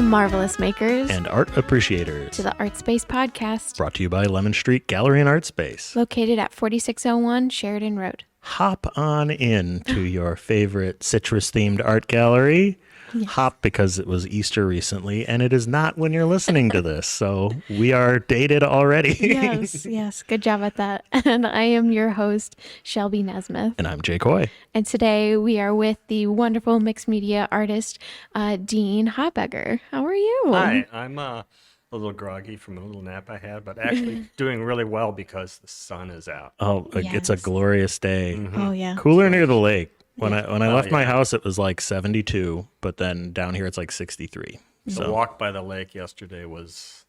Welcome, marvelous makers, and art appreciators, to the ArtSpace podcast, brought to you by Lemon Street Gallery and ArtSpace, located at 4601 Sheridan Road. Hop on in to your favorite citrus-themed art gallery. Yes. Hop because it was Easter recently, and it is not when you're listening to this, so we are dated already. Yes. Good job at that. And I am your host, Shelby Nesmith. And I'm Jake Hoy. And today we are with the wonderful mixed media artist, Dean Habbeger. How are you? Hi, I'm a little groggy from a little nap I had, but actually doing really well because the sun is out. Oh, yes. It's a glorious day. Mm-hmm. Oh, yeah. Cooler near the lake. When I left my house, it was like 72, but then down here it's like 63. So the walk by the lake yesterday was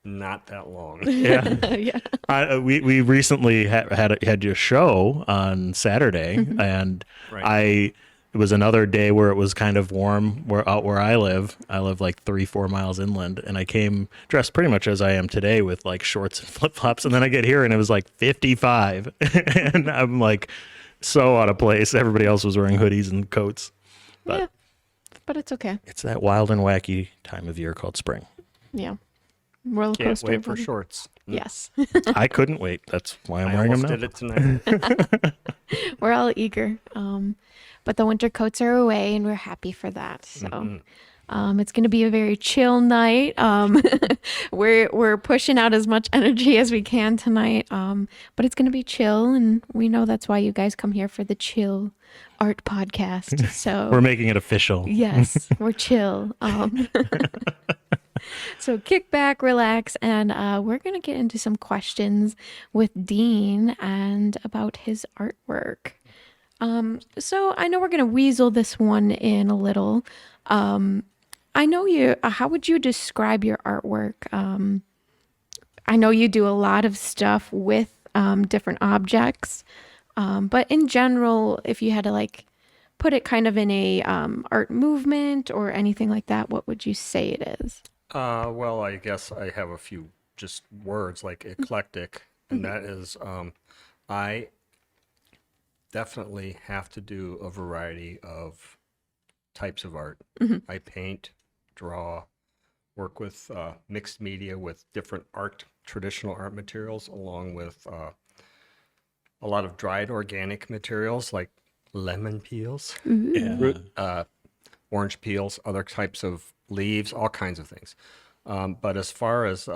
not that long. Yeah. We recently had your show on Saturday, mm-hmm. and it was another day where it was kind of warm where I live. I live like 3-4 miles inland, and I came dressed pretty much as I am today with like shorts and flip-flops, and then I get here and it was like 55, and I'm like so out of place. Everybody else was wearing hoodies and coats. But it's okay. It's that wild and wacky time of year called spring. Yeah. Roller coaster. Can't wait for shorts. Yes. I couldn't wait. That's why I'm wearing them now. I almost did it tonight. We're all eager. But the winter coats are away, and we're happy for that. So it's going to be a very chill night. We're pushing out as much energy as we can tonight. But it's going to be chill, and we know that's why you guys come here for the chill art podcast. So we're making it official. Yes, we're chill. So kick back, relax, and we're going to get into some questions with Dean and about his artwork. So I know we're going to weasel this one in a little. I know you, how would you describe your artwork? I know you do a lot of stuff with different objects, but in general, if you had to like put it kind of in a art movement or anything like that, what would you say it is? Well, I guess I have a few just words like eclectic, and that is I definitely have to do a variety of types of art. Mm-hmm. I paint, draw, work with mixed media with different traditional art materials, along with a lot of dried organic materials like lemon peels, orange peels, other types of leaves, all kinds of things. But as far as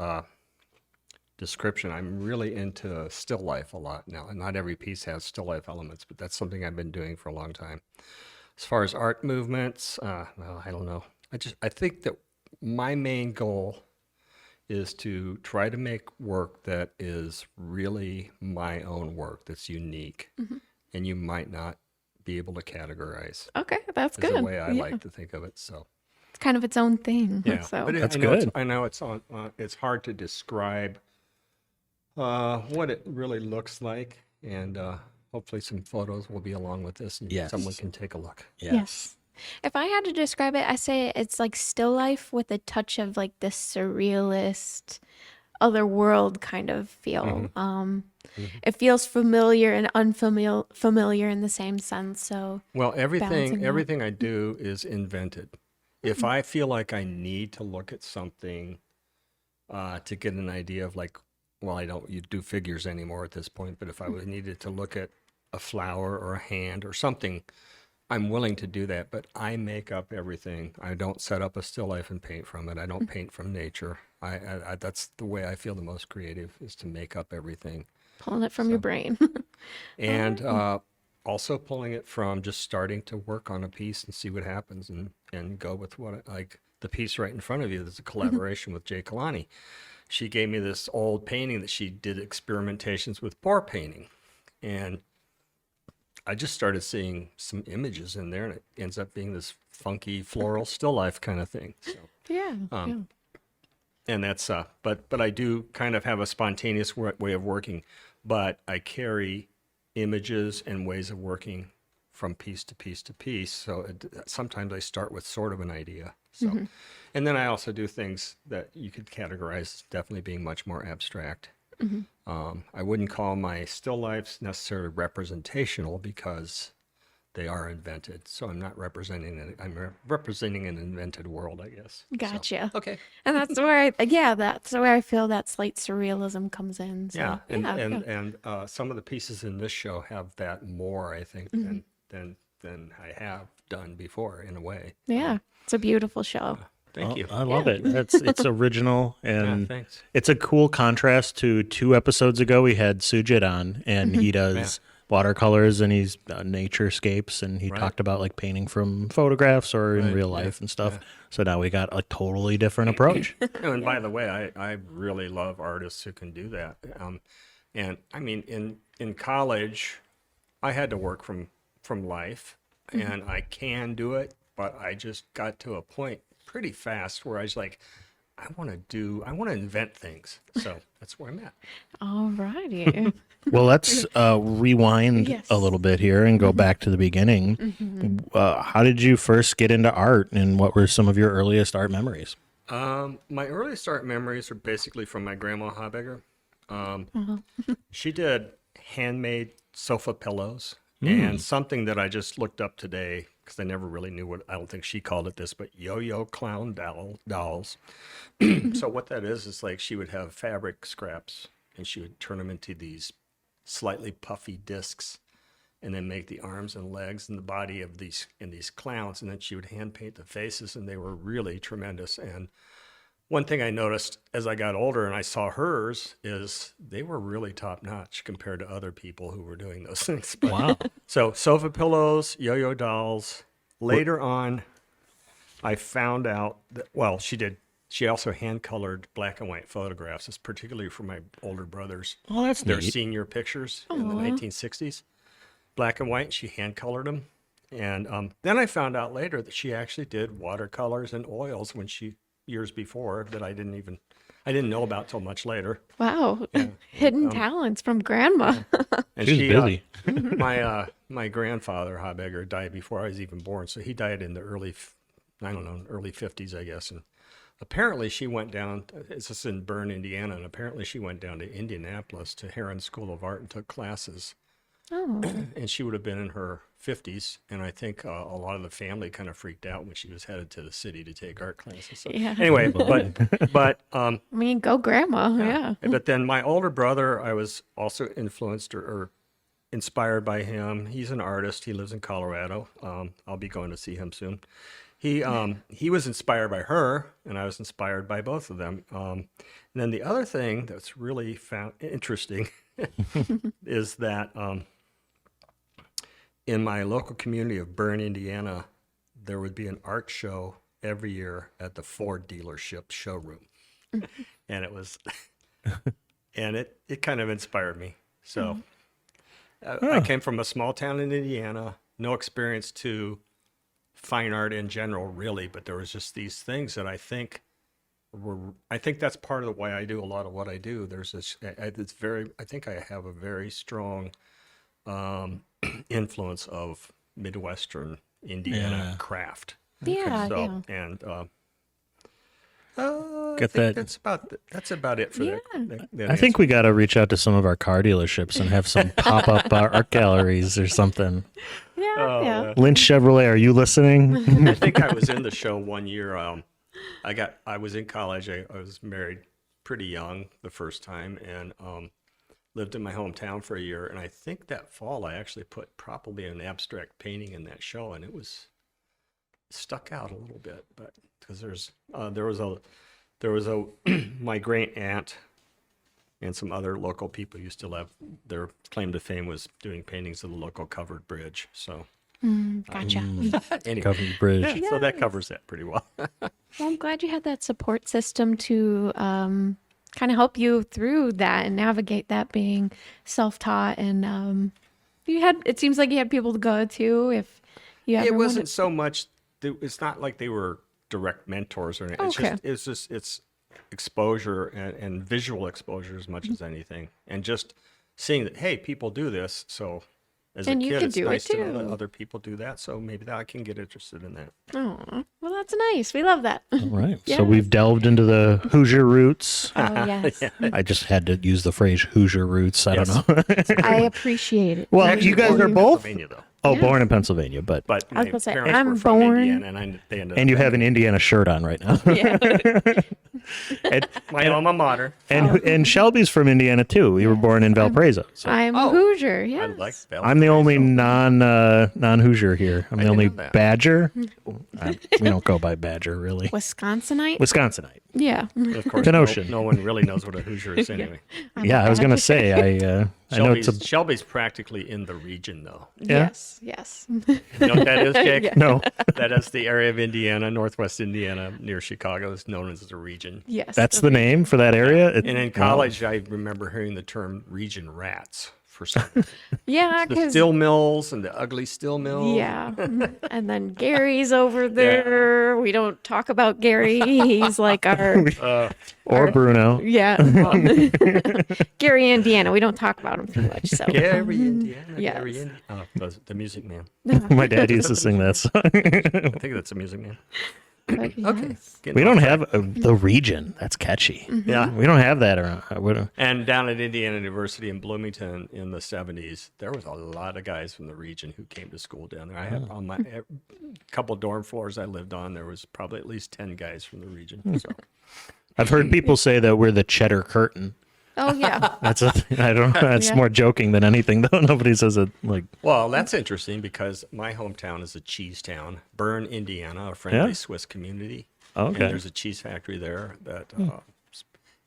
description, I'm really into still life a lot now. And not every piece has still life elements, but that's something I've been doing for a long time. As far as art movements, well, I don't know. I think that my main goal is to try to make work that is really my own work, that's unique, and you might not be able to categorize. Okay, that's good. That's the way I like to think of it. So it's kind of its own thing. Yeah, so. but that's good. I know it's hard to describe what it really looks like, and hopefully some photos will be along with this, and someone can take a look. Yes. If I had to describe it, I say it's like still life with a touch of like the surrealist, other world kind of feel. It feels familiar and unfamiliar in the same sense. So everything I do is invented. If I feel like I need to look at something to get an idea of like, well, I don't do figures anymore at this point, but if I needed to look at a flower or a hand or something, I'm willing to do that, but I make up everything. I don't set up a still life and paint from it. I don't paint from nature. I that's the way I feel the most creative, is to make up everything. Pulling it from your brain. And also pulling it from just starting to work on a piece and see what happens, and go with like the piece right in front of you. There's a collaboration with Jake Kalani. She gave me this old painting that she did experimentations with pour painting, and I just started seeing some images in there, and it ends up being this funky floral still life kind of thing. So, and that's but I do kind of have a spontaneous way of working, but I carry images and ways of working from piece to piece to piece. So sometimes I start with sort of an idea. So, and then I also do things that you could categorize as definitely being much more abstract. I wouldn't call my still lifes necessarily representational, because they are invented. So I'm not representing it. I'm representing an invented world, I guess. So, Gotcha. okay. And that's where that's where I feel that slight surrealism comes in. So, Yeah, and yeah. some of the pieces in this show have that more, I think, than I have done before in a way. Yeah. It's a beautiful show. Thank you. I love it. It's original, and thanks. it's a cool contrast to 2 episodes ago. We had Sujit on, and he does watercolors, and he's naturescapes, and he talked about like painting from photographs or in real life and stuff. So now we got a totally different approach. And by the way, I really love artists who can do that. And I mean, in college, I had to work from life, and I can do it, but I just got to a point pretty fast where I was like, I want to invent things. So that's where I'm at. All righty. Well, let's rewind Yes. a little bit here and go back to the beginning. How did you first get into art, and what were some of your earliest art memories? My earliest art memories are basically from my grandma Habegger. She did handmade sofa pillows, and something that I just looked up today because I never really knew what, I don't think she called it this, but yo-yo clown dolls. So what that is like she would have fabric scraps and she would turn them into these slightly puffy discs and then make the arms and legs and the body of these clowns, and then she would hand paint the faces, and they were really tremendous. And one thing I noticed as I got older and I saw hers is they were really top notch compared to other people who were doing those things. But, Wow. so sofa pillows, yo-yo dolls. Later on, I found out that, well, she also hand colored black and white photographs, particularly for my older brothers. Oh, that's Their neat. senior pictures in the 1960s. Black and white, she hand colored them. And then I found out later that she actually did watercolors and oils years before that I didn't know about till much later. Wow. Hidden talents from grandma. And She's busy. My grandfather Habegger died before I was even born, so he died in the early 50s, I guess. And apparently she went down. It's just in Bern, Indiana, and apparently she went down to Indianapolis to Heron School of Art and took classes. Oh. And she would have been in her 50s, and I think a lot of the family kind of freaked out when she was headed to the city to take art classes. So, Yeah. anyway, but I mean, go grandma. Yeah. but then my older brother, I was also influenced or inspired by him. He's an artist. He lives in Colorado. I'll be going to see him soon. He was inspired by her, and I was inspired by both of them. And then the other thing that's really found interesting is that in my local community of Bern, Indiana, there would be an art show every year at the Ford dealership showroom. And it was, and it kind of inspired me. So I came from a small town in Indiana, no experience to fine art in general, really, but there was just these things that I think that's part of why I do a lot of what I do. There's this, I think I have a very strong influence of Midwestern Indiana craft. Yeah. So, Yeah. and Get I think that- that's about it for that I think we got to reach out to some of our car dealerships and have some pop-up art galleries or something. Yeah. Yeah. Lynch Chevrolet, are you listening? I think I was in the show one year. I was in college. I was married pretty young the first time, and lived in my hometown for a year. And I think that fall I actually put probably an abstract painting in that show, and it stuck out a little bit. But because there was a my great aunt and some other local people used to have their claim to fame was doing paintings of the local covered bridge. So Gotcha. anyway, Covered bridge. so that covers that pretty well. Well, I'm glad you had that support system to kind of help you through that and navigate that being self-taught. And it seems like you had people to go to if you ever It wasn't wanted. so much. It's not like they were direct mentors or anything. Okay. It's exposure and visual exposure as much as anything, and just seeing that hey, people do this. So as And a you kid, could it's do it nice to know that too. other people do that. So maybe that I can get interested in that. Oh, well, that's nice. We love that. All right. Yeah. So we've delved into the Hoosier roots. Oh, yes. I just had to use the phrase Hoosier roots. I don't know. I appreciate it. Well, Thank you guys for are both Pennsylvania, though. Oh, Yeah. born in Pennsylvania, but But I was my gonna say, parents I'm were from born- Indiana, and they ended and you up have an Indiana shirt on right now. Yeah. and, my alma mater. and Shelby's from Indiana too. You were born in Valparaiso. So I'm Oh, Hoosier. I Yes. like I'm the only Valparaiso. non Hoosier here. I'm the didn't only know that. Badger. We don't go by Badger really. Wisconsinite. Wisconsinite. Yeah. Of course, Kenosha. no one really knows what a Hoosier is anyway. Yeah, I was gonna say I know it's a Shelby's practically in the region, though. Yeah. Yes. You know what that is, Jake? Yeah. no. That is the area of Indiana, northwest Indiana, near Chicago, is known as the region. Yes. That's the name for that area. And in college, I remember hearing the term region rats for some reason. Yeah, The because steel mills and the ugly steel mills. yeah, and then Gary's over there. We don't talk about Gary. He's like our or Bruno. yeah. Well, Gary, Indiana. We don't talk about him too much. So Gary, Indiana. Yes. Gary, Indiana. Oh, the Music Man. My dad used to sing that song. I think that's the Music Man. but, yeah. Okay. We don't have the region. That's catchy. Yeah. We don't have that around. We don't- And down at Indiana University in Bloomington in the 70s, there was a lot of guys from the region who came to school down there. I had on my couple dorm floors I lived on, there was probably at least 10 guys from the region. So I've heard people say that we're the cheddar curtain. Oh yeah. That's I don't know. That's Yeah. more joking than anything, though. Nobody says it like. Well, that's interesting because my hometown is a cheese town, Bern, Indiana, a friendly Yeah? Swiss community. Okay. And there's a cheese factory there that,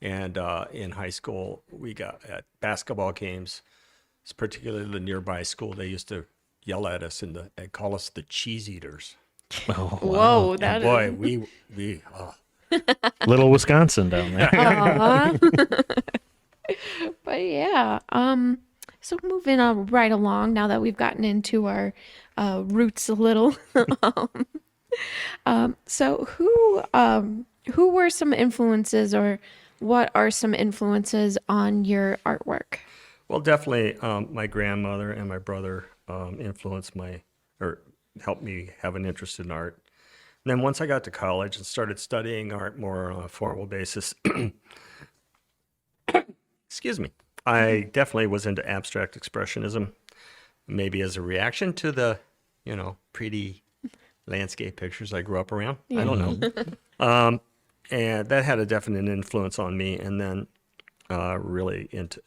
in high school, we got at basketball games, particularly the nearby school, they used to yell at us and call us the cheese eaters. Oh, Whoa, And that boy, we little Wisconsin down there. Aw. But yeah, so moving on right along now that we've gotten into our roots a little. So who were some influences, or what are some influences on your artwork? Well, definitely, my grandmother and my brother influenced helped me have an interest in art. And then once I got to college and started studying art more on a formal basis, excuse me, I definitely was into abstract expressionism, maybe as a reaction to the, pretty landscape pictures I grew up around. I don't know. And that had a definite influence on me. And then really into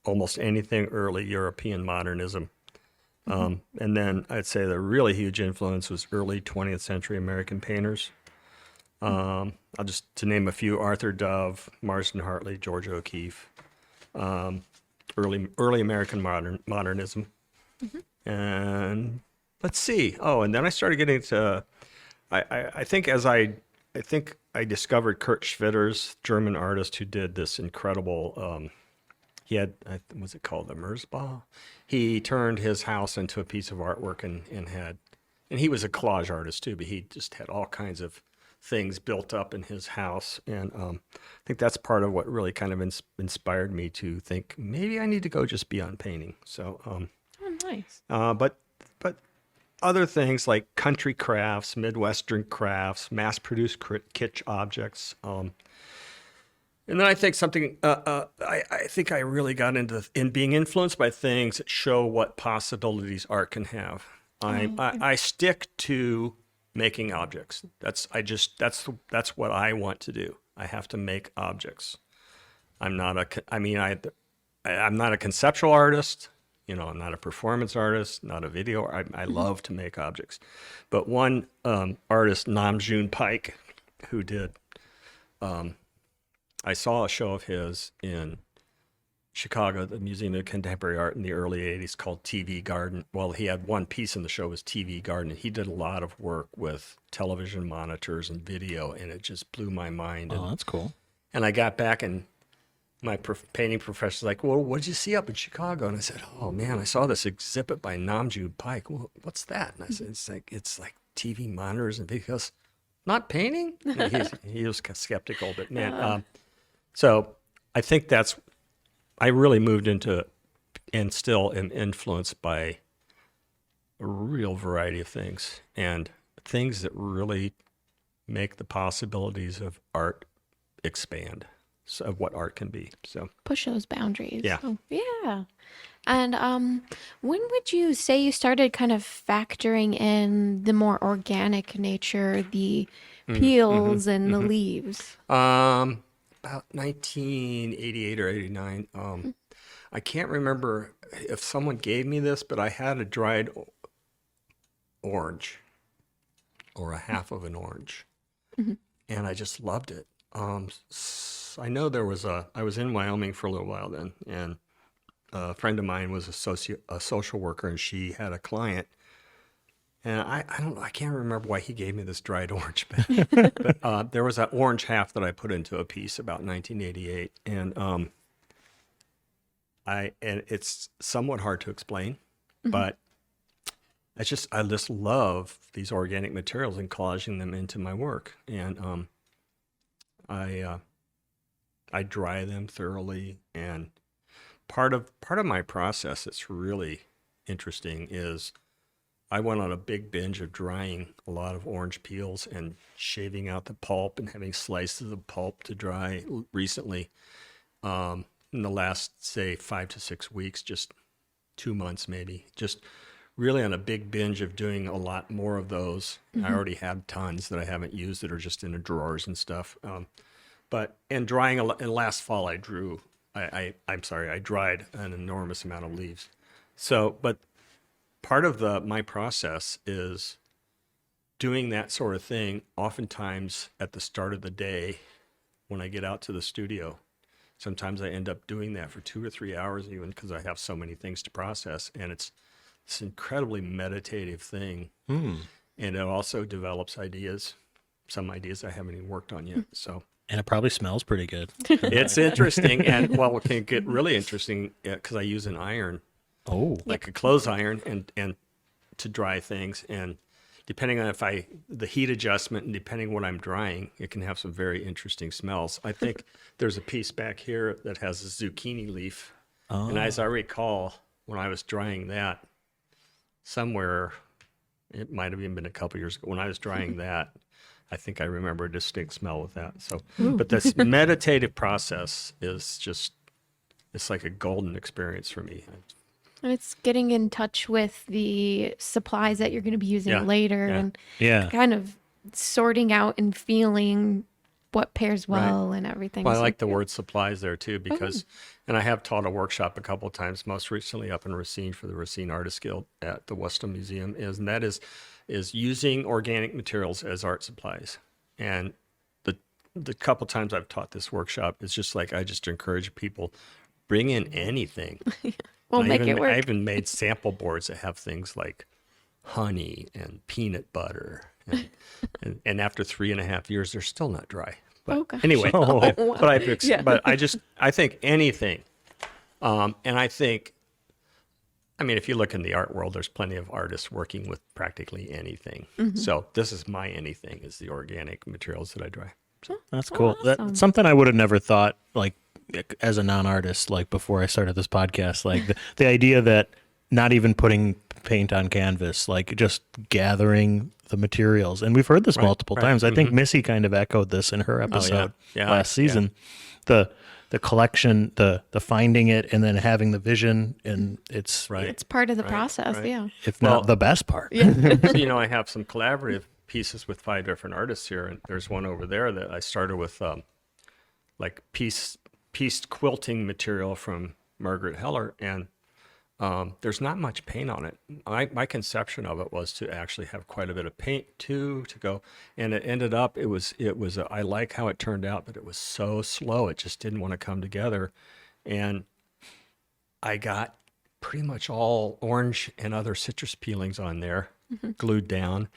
almost anything early European modernism. And then I'd say the really huge influence was early 20th century American painters. I'll just to name a few: Arthur Dove, Marston Hartley, Georgia O'Keeffe, early American modernism, and let's see. Oh, and then I started getting to. I think I discovered Kurt Schwitter's German artist who did this incredible. He had, was it called the Merzbau? He turned his house into a piece of artwork and he was a collage artist too, but he just had all kinds of things built up in his house. And I think that's part of what really kind of inspired me to think maybe I need to go just beyond painting. So, Oh, nice. but other things like country crafts, Midwestern crafts, mass-produced kitsch objects. And then I think I think I really got in being influenced by things that show what possibilities art can have. I stick to making objects. That's what I want to do. I have to make objects. I'm not a conceptual artist. I'm not a performance artist, not a video. I love to make objects. But one artist, Nam June Paik, who did. I saw a show of his in Chicago, the Museum of Contemporary Art in the early 80s called TV Garden. Well, he had one piece in the show was TV Garden. He did a lot of work with television monitors and video, and it just blew my mind. Oh, that's cool. And I got back, and my painting professor's like, well, what did you see up in Chicago? And I said, oh, man, I saw this exhibit by Nam June Paik. Well, what's that? And I said, it's like TV monitors and videos. Not painting? And he was skeptical, but man. So I think I really moved into and still am influenced by a real variety of things and things that really make the possibilities of art expand. of what art can be. So Push those boundaries. Yeah. So, yeah. And when would you say you started kind of factoring in the more organic nature, the peels and the leaves? about 1988 or 89. I can't remember if someone gave me this, but I had a dried orange or a half of an orange, and I just loved it. I know I was in Wyoming for a little while then, and a friend of mine was a social worker, and she had a client. And I don't know, I can't remember why he gave me this dried orange, but there was that orange half that I put into a piece about 1988, and it's somewhat hard to explain, but I just love these organic materials and collaging them into my work, and I dry them thoroughly, and part of my process that's really interesting is I went on a big binge of drying a lot of orange peels and shaving out the pulp and having slices of pulp to dry recently. In the last, say, 5 to 6 weeks, just 2 months maybe, just really on a big binge of doing a lot more of those. I already have tons that I haven't used that are just in the drawers and stuff. And drying and last fall I dried an enormous amount of leaves. So, but part of my process is doing that sort of thing oftentimes at the start of the day when I get out to the studio. Sometimes I end up doing that for 2 or 3 hours even because I have so many things to process, and it's this incredibly meditative thing. And it also develops ideas, some ideas I haven't even worked on yet. So. And it probably smells pretty good. It's interesting, and well, it can get really interesting because I use an iron, like a clothes iron, and to dry things. And depending on the heat adjustment, and depending what I'm drying, it can have some very interesting smells. I think there's a piece back here that has a zucchini leaf, and as I recall, when I was drying that, somewhere, it might have even been a couple years ago, when I was drying that, I think I remember a distinct smell with that. So, but this meditative process is it's like a golden experience for me. And it's getting in touch with the supplies that you're going to be using later and kind of sorting out and feeling what pairs well and everything. Well, I So, like the word supplies there too, because, and I have taught a workshop a couple of times, most recently up in Racine for the Racine Artists Guild at the Weston Museum, and that is using organic materials as art supplies. And the couple times I've taught this workshop, it's just like, I just encourage people, bring in anything. we'll make it work. I even made sample boards that have things like honey and peanut butter. And after 3.5 years, they're still not dry. But anyway, but I think anything. And I think, I mean, if you look in the art world, there's plenty of artists working with practically anything. So this is my anything, is the organic materials that I dry. So. That's cool. Awesome. That's something I would have never thought, like, as a non-artist, like before I started this podcast, like the idea that not even putting paint on canvas, like just gathering the materials. And we've heard this multiple times. I think Missy kind of echoed this in her episode last season. The collection, the finding it, and then having the vision, and it's It's part of the process, if not the best part. So, I have some collaborative pieces with 5 different artists here, and there's one over there that I started with like pieced quilting material from Margaret Heller, and there's not much paint on it. My conception of it was to actually have quite a bit of paint to go, and it ended up, I like how it turned out, but it was so slow, it just didn't want to come together. And I got pretty much all orange and other citrus peelings on there, glued down.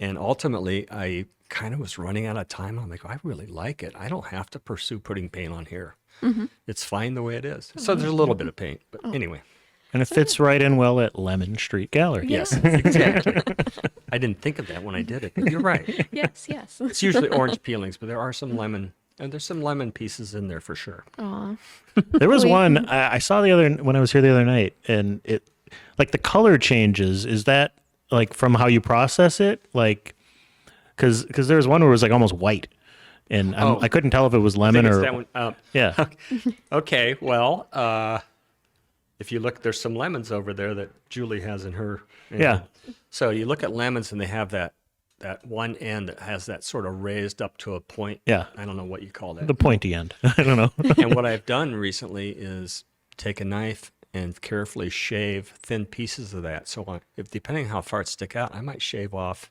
And ultimately, I kind of was running out of time. I'm like, I really like it. I don't have to pursue putting paint on here. It's fine the way it is. So there's a little bit of paint, but anyway. And it fits right in well at Lemon Street Gallery. Yes, exactly. I didn't think of that when I did it, but you're right. Yes. It's usually orange peelings, but there are some lemon, and there's some lemon pieces in there for sure. Aw. There was one I saw when I was here the other night, and it, like, the color changes. Is that like from how you process it? Like, because there was one where it was like almost white, And Oh. I couldn't tell if it was I lemon think it's or that one. yeah. Okay, well, if you look, there's some lemons over there that Julie has in her. Yeah. So you look at lemons, and they have that one end that has that sort of raised up to a point. Yeah. I don't know what you call that. The pointy end. I don't know. And what I've done recently is take a knife and carefully shave thin pieces of that. So if depending on how far it stick out, I might shave off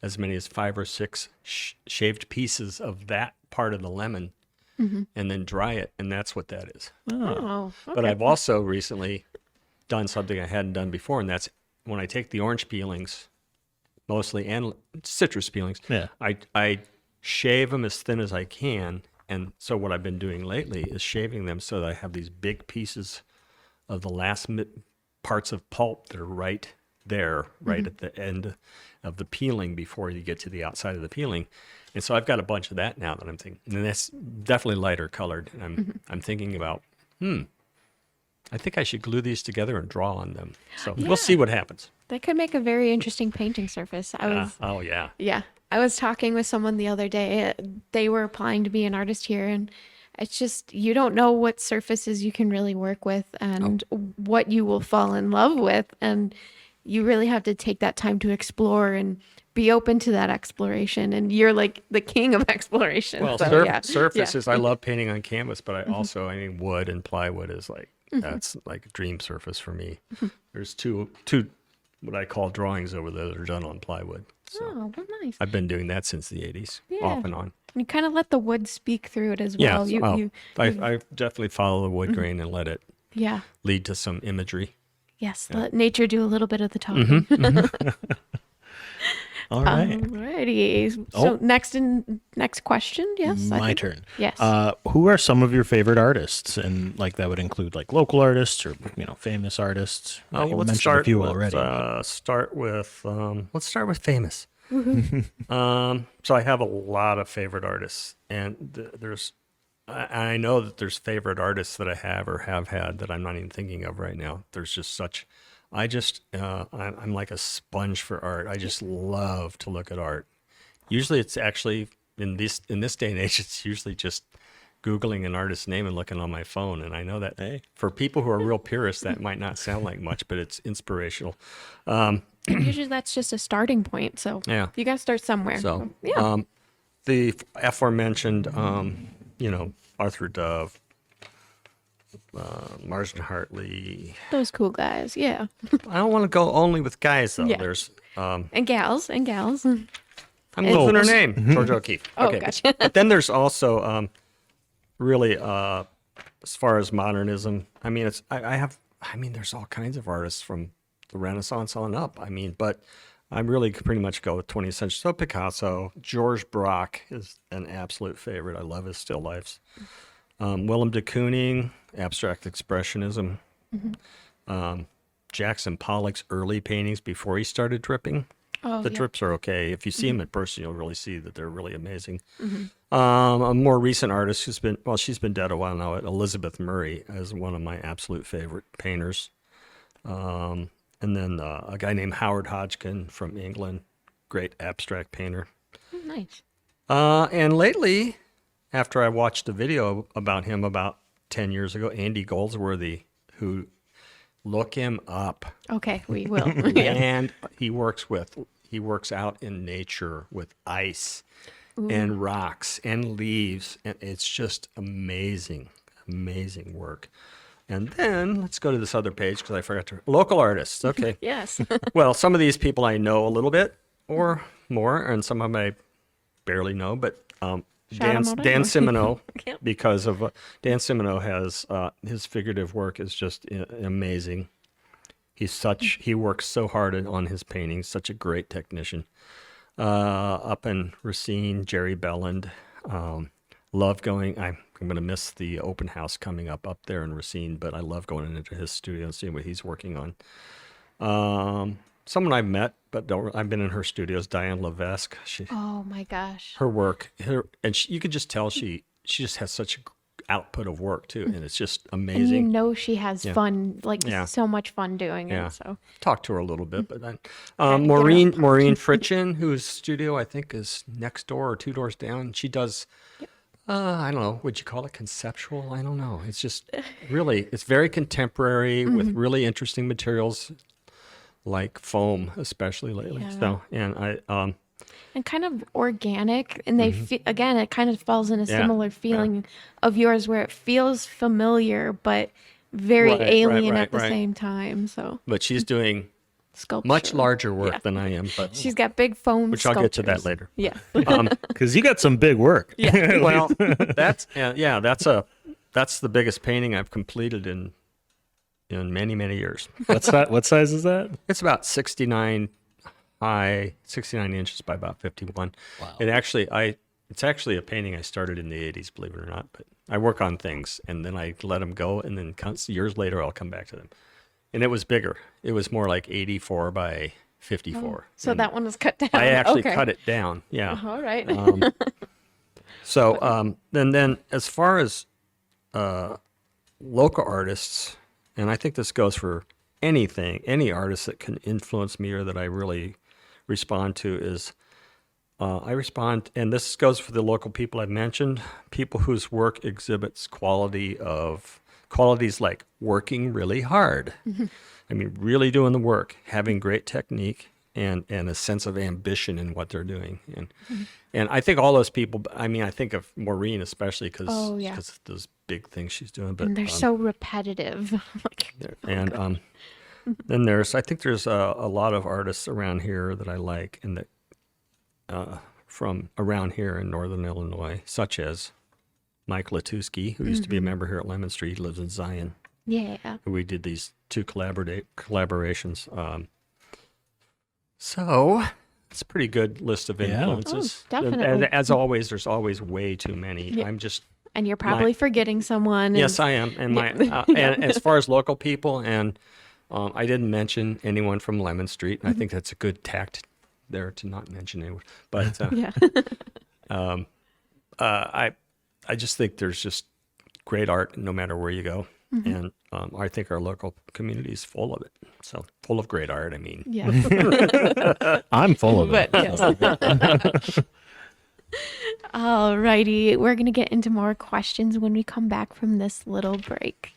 as many as 5 or 6 shaved pieces of that part of the lemon, and then dry it, and that's what that is. Oh, okay. But I've also recently done something I hadn't done before, and that's when I take the orange peelings, mostly, and citrus peelings, Yeah. I shave them as thin as I can. And so what I've been doing lately is shaving them so that I have these big pieces of the last parts of pulp that are right there, right at the end of the peeling before you get to the outside of the peeling. And so I've got a bunch of that now that I'm thinking, and that's definitely lighter colored. And I'm thinking about, I think I should glue these together and draw on them. So we'll see what happens. That could make a very interesting painting surface. Oh yeah. Yeah. I was talking with someone the other day. They were applying to be an artist here, and it's just, you don't know what surfaces you can really work with and what you will fall in love with. And you really have to take that time to explore and be open to that exploration. And you're like the king of exploration. Well, so, yeah. surfaces. I love painting on canvas, but I also, wood and plywood is like that's like a dream surface for me. There's two what I call drawings over there that are done on plywood. So Oh, well, nice. I've been doing that since the 80s, off and on. You kind of let the wood speak through it as Yeah, well. I definitely follow the wood grain and let it Yeah. lead to some imagery. Yes. Let nature do a little bit of the talking. All right. Alrighty. So next question. Yes. I My think. turn. Yes. Who are some of your favorite artists? And like that would include like local artists or famous artists. You Let's mentioned start a few with, already. let's start with famous. So I have a lot of favorite artists, and I know that there's favorite artists that I have or have had that I'm not even thinking of right now. There's just such. I'm like a sponge for art. I just love to look at art. Usually, it's actually in this day and age, it's usually just Googling an artist's name and looking on my phone. And I know that for people who are real purists, that might not sound like much, but it's inspirational. Usually that's just a starting point. So Yeah. you got to start somewhere. So, yeah. the aforementioned, Arthur Dove, Marsden Hartley. Those cool guys. Yeah. I don't want to go only with guys though. Yeah. There's And gals. I'm losing her name, George O'Keeffe. Oh, Okay, gotcha. but then there's also really as far as modernism. I mean, there's all kinds of artists from the Renaissance on up. But I really could pretty much go with 20th century. So Picasso, Georges Braque is an absolute favorite. I love his still lifes. Willem de Kooning, abstract expressionism. Jackson Pollock's early paintings before he started dripping. Oh, The yeah. drips are okay. If you see them in person, you'll really see that they're really amazing. A more recent artist she's been dead a while now, Elizabeth Murray is one of my absolute favorite painters. And then a guy named Howard Hodgkin from England, great abstract painter. Oh, nice. And lately, after I watched a video about him about 10 years ago, Andy Goldsworthy, who look him up. Okay, we will. Yeah. And he works out in nature with ice and rocks and leaves, and it's just amazing work. And then let's go to this other page because I forgot to local artists. Okay. Yes. Well, some of these people I know a little bit or more, and some of them I barely know, but Shout 'em out Dan anyway. Simino, Yep. because of Dan Simino has his figurative work is just amazing. He works so hard on his paintings, such a great technician. Up in Racine, Jerry Belland. Love going. I'm going to miss the open house coming up there in Racine, but I love going into his studio and seeing what he's working on. Someone I've met, but I've been in her studios, Diane Levesque. Oh my gosh. Her work, you could just tell she just has such output of work too, and it's just And you amazing. know she has fun, like Yeah. so much fun doing Yeah. it. So Talked to her a little bit, but then get her Maureen out. Fritchen, whose studio I think is next door or 2 doors down. She does I don't know, would you call it conceptual? I don't know. It's just really, it's very contemporary with really interesting materials like foam, especially lately. Yeah. So, and and kind of organic, and they again, it kind of falls in a similar feeling of yours, where it feels familiar but very Right, alien at the right. same time. So but she's doing sculpture, much larger work Yeah. than I am, but She's got big foam, which I'll get to that sculptures. later. Yeah. Because you got some big work. Yeah. Well, that's that's the biggest painting I've completed in many, many years. What size is that? It's about 69 high, 69 inches by about 51. Wow. It's actually a painting I started in the 80s, believe it or not. But I work on things, and then I let them go, and then years later I'll come back to them. And it was bigger. It was more like 84 by 54. So And that one was cut down. I actually Okay. cut it down. Yeah. All right. So then as far as local artists, and I think this goes for any artist that can influence me or that I really respond to is I respond, and this goes for the local people I mentioned, people whose work exhibits qualities like working really hard. I mean, really doing the work, having great technique, and a sense of ambition in what they're doing. And I think all those people, I mean, I think of Maureen especially because of those big things she's doing. But and they're so repetitive. Like, and then I think there's a lot of artists around here that I like, and that from around here in Northern Illinois, such as Mike Latuski, who used to be a member here at Lemon Street. He lives in Zion. yeah. We did these 2 collaborations. So it's a pretty good list of Yeah. influences. Oh, definitely. And as always, there's always way too many. Yeah. I'm just And you're probably forgetting someone. yes, I am. And and as far as local people, and I didn't mention anyone from Lemon Street. I think that's a good tact there to not mention anyone. But Yeah. I just think there's just great art no matter where you go. And I think our local community is full of it. So full of great art. I mean, Yeah. I'm full of it. But yes. All righty. We're going to get into more questions when we come back from this little break.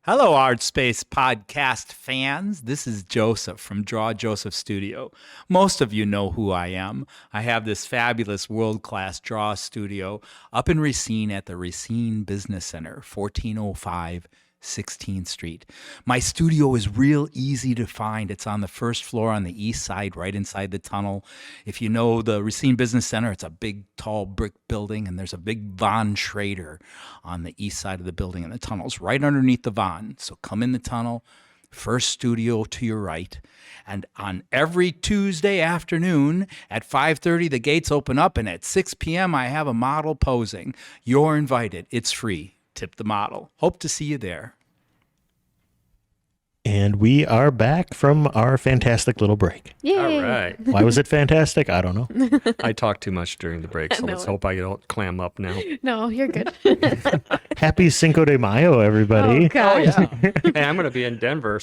Hello, ArtSpace podcast fans. This is Joseph from Draw Joseph Studio. Most of you know who I am. I have this fabulous world-class draw studio up in Racine at the Racine Business Center, 1405 16th Street. My studio is real easy to find. It's on the first floor on the east side, right inside the tunnel. If you know the Racine Business Center, it's a big, tall brick building, and there's a big Von Schrader on the east side of the building, and the tunnel's right underneath the Von. So come in the tunnel, first studio to your right. And on every Tuesday afternoon at 5:30, the gates open up, and at 6 p.m., I have a model posing. You're invited. It's free. Tip the model. Hope to see you there. And we are back from our fantastic little break. Yay. all right. Why was it fantastic? I don't know. I talked too much during the break, so No. let's hope I don't clam up now. No, you're good. Happy Cinco de Mayo, everybody. Oh, gosh. Hey, I'm going to be in Denver,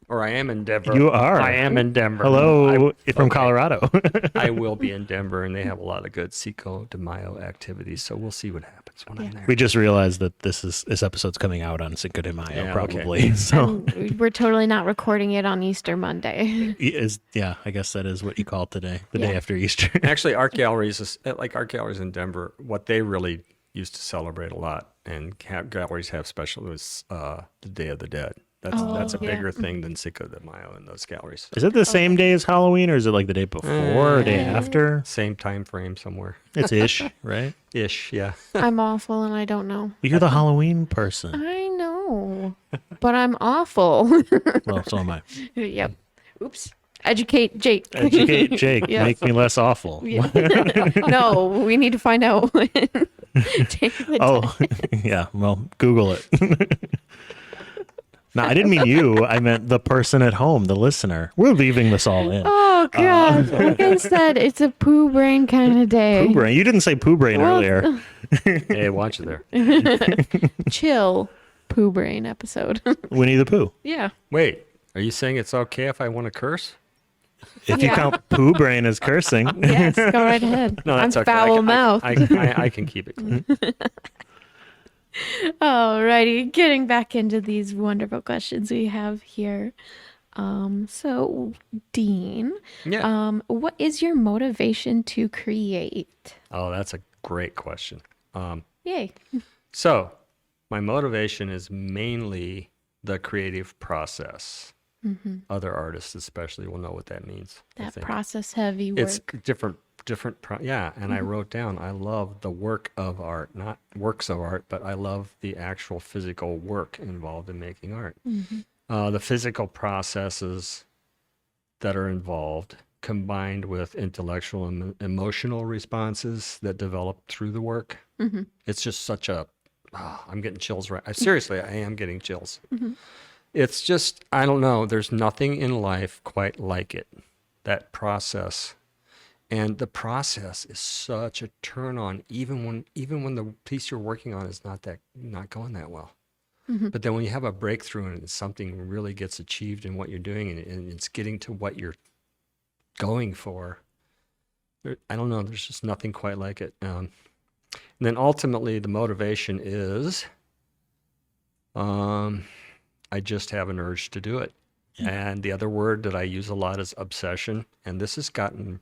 or I am in Denver. You are. I am in Denver. Hello from okay. Colorado. I will be in Denver, and they have a lot of good Cinco de Mayo activities, so we'll see what happens when I'm there. We just realized that this episode's coming out on Cinco de Mayo, Yeah, probably. So We're totally not recording it on Easter Monday. I guess that is what you call it today, the Yeah. day after Easter. Actually, art galleries in Denver, what they really used to celebrate a lot, and galleries have special, was the Day of the Dead. That's a bigger thing than Cinco de Mayo in those galleries. Is it the same day as Halloween, or is it like the day before or day after? Same time frame somewhere. It's ish, right? Ish, yeah. I'm awful and I don't know. You're the Halloween person. I know, but I'm awful. Well, so am I. Yep. Oops. Educate Jake. Educate Jake. Yes. Make me less awful. Yeah. No, we need to find out. Oh, yeah. Well, Google it. No, I didn't mean you. I meant the person at home, the listener. We're leaving this all in. Oh God! Like I said, it's a poo brain kind of day. Poo brain. You didn't say poo brain Well, earlier. Hey, watch it there. Chill poo brain episode. Winnie the Pooh. Yeah. Wait, are you saying it's okay if I want to curse? If you Yeah. count poo brain as cursing. Yes. Go right ahead. No, that's I'm okay. foul mouth. I can keep it clean. Alrighty, getting back into these wonderful questions we have here. So Dean, Yeah. what is your motivation to create? Oh, that's a great question. Yay. So, my motivation is mainly the creative process. Other artists, especially, will know what that means. I That think. process heavy work. It's different. Yeah, and I wrote down, I love the work of art, not works of art, but I love the actual physical work involved in making art. The physical processes that are involved, combined with intellectual and emotional responses that develop through the work. It's just such a, I'm getting chills right. Seriously, I am getting chills. It's just, I don't know, there's nothing in life quite like it, that process. And the process is such a turn on, even when the piece you're working on is not going that well. But then when you have a breakthrough and something really gets achieved in what you're doing and it's getting to what you're going for, I don't know, there's just nothing quite like it. And then ultimately the motivation is, I just have an urge to do it. And the other word that I use a lot is obsession. And this has gotten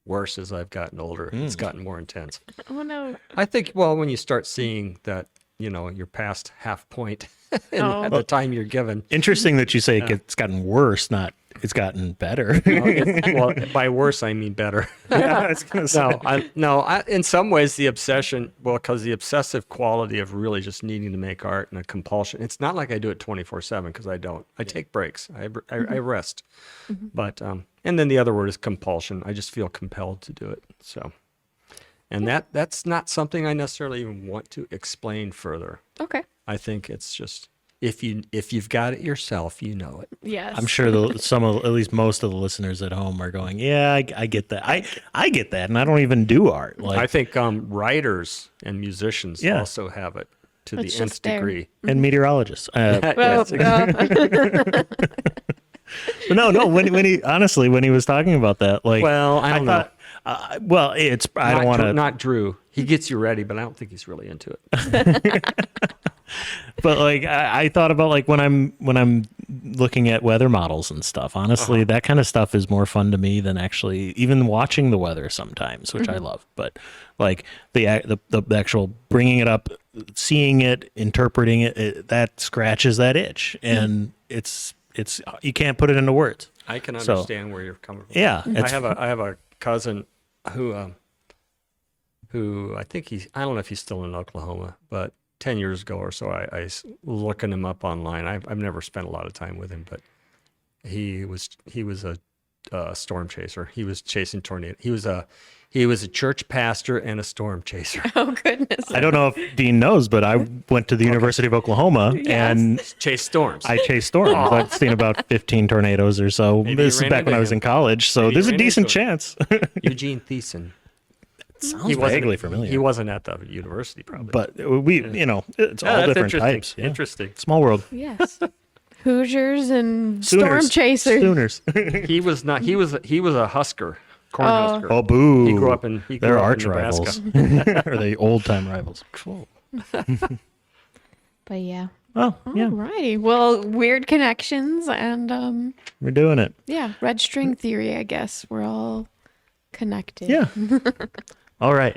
worse as I've gotten older. It's gotten more intense. Oh no. I think, well, when you start seeing that, you're past half point at the time you're given. Interesting that you say it's gotten worse, not it's gotten better. Well, by worse, I mean better. Yeah, I was gonna say. In some ways, the obsession, because the obsessive quality of really just needing to make art and a compulsion, it's not like I do it 24/7 because I don't. I take breaks. I rest. But, and then the other word is compulsion. I just feel compelled to do it. So, and that's not something I necessarily even want to explain further. Okay. I think it's just, if you've got it yourself, you know it. Yes. I'm sure at least most of the listeners at home are going, yeah, I get that. I get that, and I don't even do art. I think writers and musicians Yeah. also have it to It's the nth just there. degree. and meteorologists. Well, But no. When he was talking about that, like, Well, I don't know. Well, I don't want to. Not Drew. He gets you ready, but I don't think he's really into it. But like I thought about like when I'm looking at weather models and stuff. Honestly, that kind of stuff is more fun to me than actually even watching the weather sometimes, which I love. But like the actual bringing it up, seeing it, interpreting it, that scratches that itch, and it's you can't put it into words. I can So- understand where you're coming from. Yeah, I have a cousin who I think I don't know if he's still in Oklahoma, but 10 years ago or so, I was looking him up online. I've never spent a lot of time with him, but he was a storm chaser. He was chasing tornado. He was a church pastor and a storm chaser. oh goodness. I don't know if Dean knows, but I went to the University of Oklahoma and Chase storms. I chased storms. I've seen about 15 tornadoes or so. Maybe This you is ran back when into I was him. in college, so Maybe there's you a ran decent into him. chance. Eugene Thiessen. Sounds He wasn't- vaguely familiar. He wasn't at the university, probably. But it's all that's different interesting. types. Yeah. Interesting. Small world. Yes. Hoosiers and storm Sooners. chasers. Sooners. He was not. He was a Husker, corn husker. Oh, boo. He grew up in. He grew They're up in arch Nebraska. rivals. Or they old time rivals. Cool. But yeah. Oh, yeah. Alrighty. Well, weird connections and We're doing it. yeah, red string theory, I guess. We're all connected. Yeah. All right.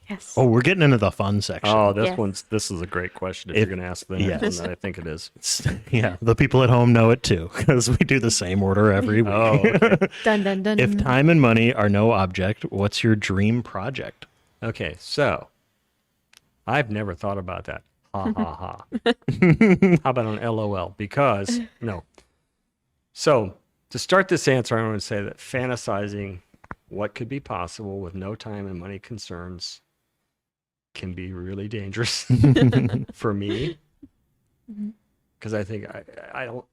Yes. Oh, we're getting into the fun section. Oh, Yes. this is a great question. If If- you're going to ask the next yes. one, I think it is. Yeah. The people at home know it too, because we do the same order every week. Oh, okay. Dun dun dun. If time and money are no object, what's your dream project? Okay, so I've never thought about that. Ha ha ha. How about an LOL? Because no. So to start this answer, I want to say that fantasizing what could be possible with no time and money concerns can be really dangerous for me. because I think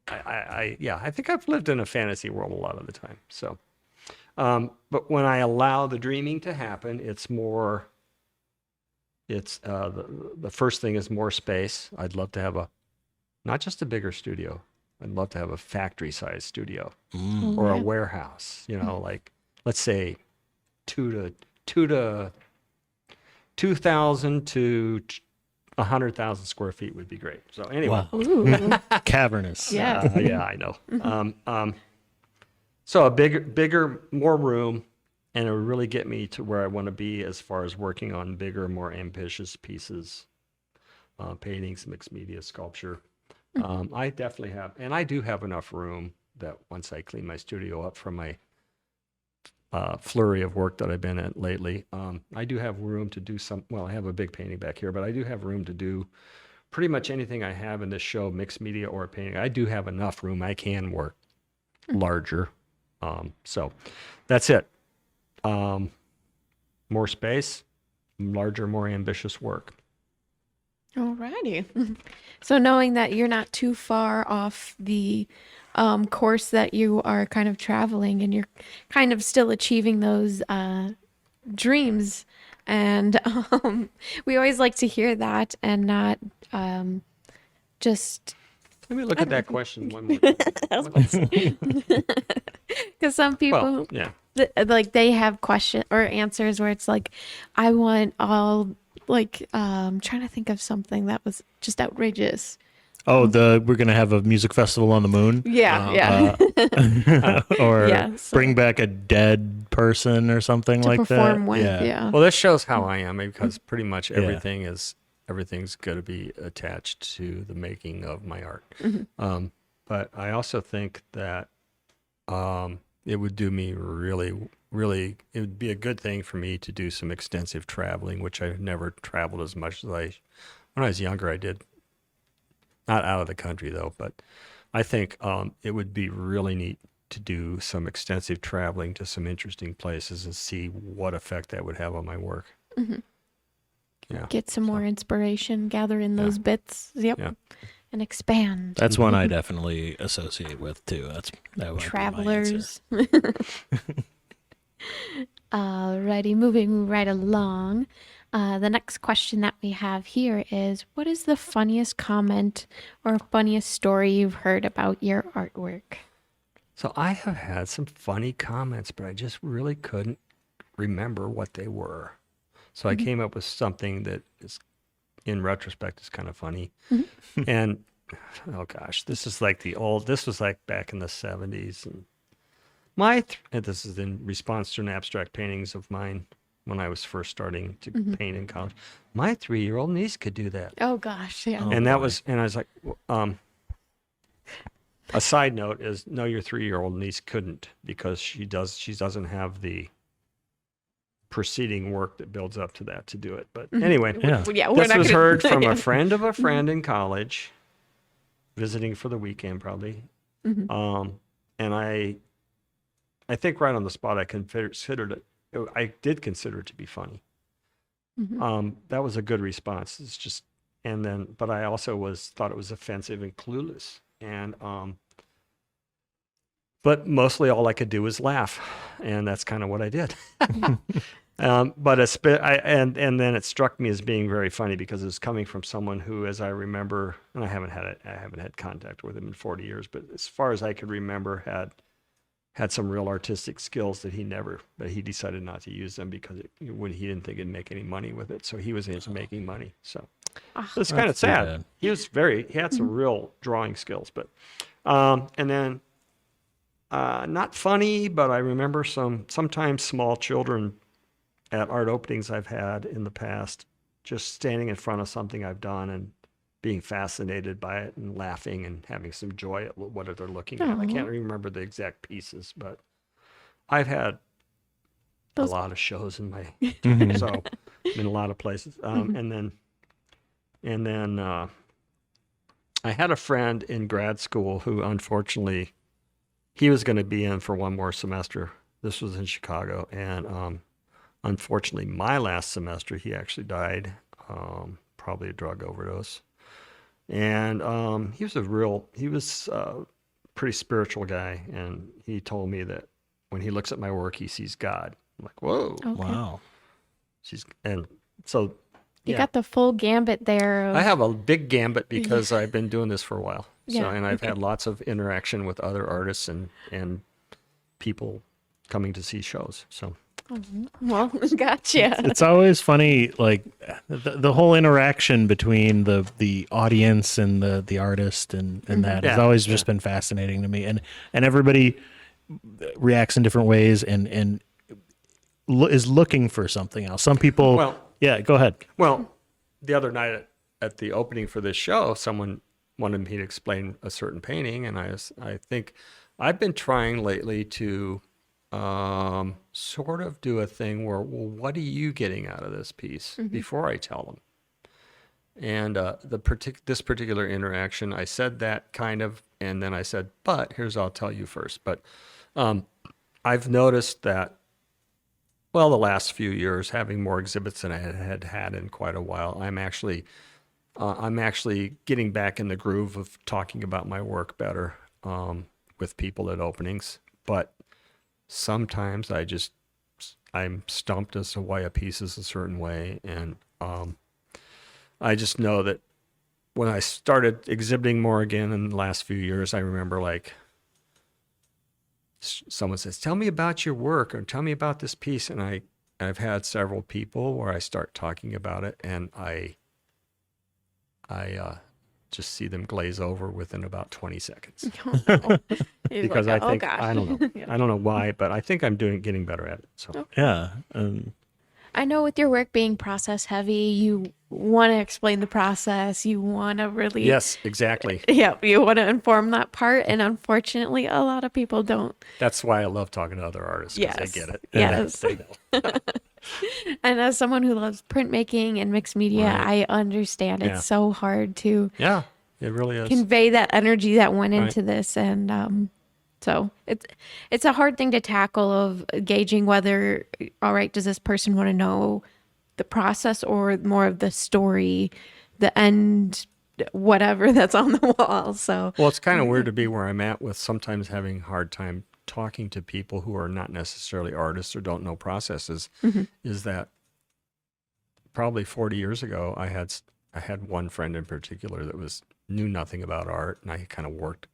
I think I've lived in a fantasy world a lot of the time. So, but when I allow the dreaming to happen, it's more. It's the first thing is more space. I'd love to have not just a bigger studio. I'd love to have a factory-sized studio or a warehouse. Like let's say 2,000 to 100,000 square feet would be great. So anyway, Ooh. Cavernous. Yeah. yeah, I know. So a bigger, more room, and it would really get me to where I want to be as far as working on bigger, more ambitious pieces, paintings, mixed media, sculpture. I definitely have, and I do have enough room that once I clean my studio up from my flurry of work that I've been at lately, I do have room to do I have a big painting back here, but I do have room to do pretty much anything I have in this show, mixed media or painting. I do have enough room. I can work larger. So that's it. More space, larger, more ambitious work. Alrighty. So knowing that you're not too far off the course that you are kind of traveling, and you're kind of still achieving those dreams, and we always like to hear that, and not just Let me look at that question one more time. because some people Well, yeah. like they have question or answers where it's like, I want all like trying to think of something that was just outrageous. Oh, we're gonna have a music festival on the moon. Yeah. Or Yeah, so- bring back a dead person or something To like perform that. with. Yeah. Well, this shows how I am because pretty much everything's going to be attached to the making of my art. But I also think that it would do me really, really, it would be a good thing for me to do some extensive traveling, which I've never traveled as much as when I was younger, I did. Not out of the country though, but I think it would be really neat to do some extensive traveling to some interesting places and see what effect that would have on my work. Yeah. Get some more inspiration, gather in those bits. Yep. Yeah. And expand. That's one I definitely associate with too. That would be my answer. Travelers. Alrighty, moving right along. The next question that we have here is, what is the funniest comment or funniest story you've heard about your artwork? So I have had some funny comments, but I just really couldn't remember what they were. So I came up with something that is, in retrospect, is kind of funny. And oh gosh, this was like back in the 70s. And and this is in response to an abstract paintings of mine when I was first starting to paint in college. My 3-year-old niece could do that. Oh gosh, yeah. And I was like, a side note is, no, your 3-year-old niece couldn't, because she doesn't have the preceding work that builds up to that to do it. But anyway, Yeah, we're this not was gonna- heard from a friend of a friend in college, visiting for the weekend probably. And I think right on the spot I considered it. I did consider it to be funny. That was a good response. It's just, but I also thought it was offensive and clueless. And, but mostly all I could do was laugh, and that's kind of what I did. But and then it struck me as being very funny because it was coming from someone who, as I remember, and I haven't had contact with him in 40 years, but as far as I could remember, had some real artistic skills that he decided not to use them because when he didn't think he'd make any money with it. So he was into making money. So it's kind of That's too sad. bad. He had some real drawing skills, but, and then, not funny, but I remember sometimes small children at art openings I've had in the past, just standing in front of something I've done and being fascinated by it and laughing and having some joy at what they're looking at. I can't remember the exact pieces, but I've had a lot of shows in my, so in a lot of places. And then I had a friend in grad school who, unfortunately, he was going to be in for one more semester. This was in Chicago. And unfortunately, my last semester, he actually died, probably a drug overdose. And he was a pretty spiritual guy. And he told me that when he looks at my work, he sees God. I'm like, whoa. Okay. Wow. And so, You yeah. got the full gambit there. I have a big gambit because I've been doing this for a while. So, Yeah, and I've okay. had lots of interaction with other artists and people coming to see shows. So, Well, gotcha. It's always funny, like the whole interaction between the audience and the artist and that has Yeah, always just been fascinating to me. And everybody reacts in different ways and is looking for something else. Some people, Well- yeah, go ahead. well, the other night at the opening for this show, someone wanted me to explain a certain painting, and I think I've been trying lately to sort of do a thing where, well, what are you getting out of this piece before I tell them? And this particular interaction, I said that kind of, and then I said, but I'll tell you first. But I've noticed that, well, the last few years, having more exhibits than I had in quite a while, I'm actually getting back in the groove of talking about my work better with people at openings. But sometimes I'm stumped as to why a piece is a certain way, and I just know that when I started exhibiting more again in the last few years, I remember like someone says, "Tell me about your work," or "Tell me about this piece," and I've had several people where I start talking about it, and I just see them glaze over within about 20 seconds because I think I don't know. I don't know why, but I think I'm getting better at it. So Yeah. I know with your work being process heavy, you want to explain the process. You want to really, yes, exactly. yeah, you want to inform that part. And unfortunately, a lot of people don't. That's why I love talking to other artists because Yes. they get it. Yes. They know. And as someone who loves printmaking and mixed media, Right. I understand Yeah. it's so hard to Yeah, it really is. convey that energy that went Right. into this. And so it's a hard thing to tackle of gauging whether, all right, does this person want to know the process or more of the story, the end, whatever that's on the wall. So Well, it's kind of weird to be where I'm at with sometimes having a hard time talking to people who are not necessarily artists or don't know processes. Is that probably 40 years ago, I had one friend in particular that knew nothing about art, and I kind of worked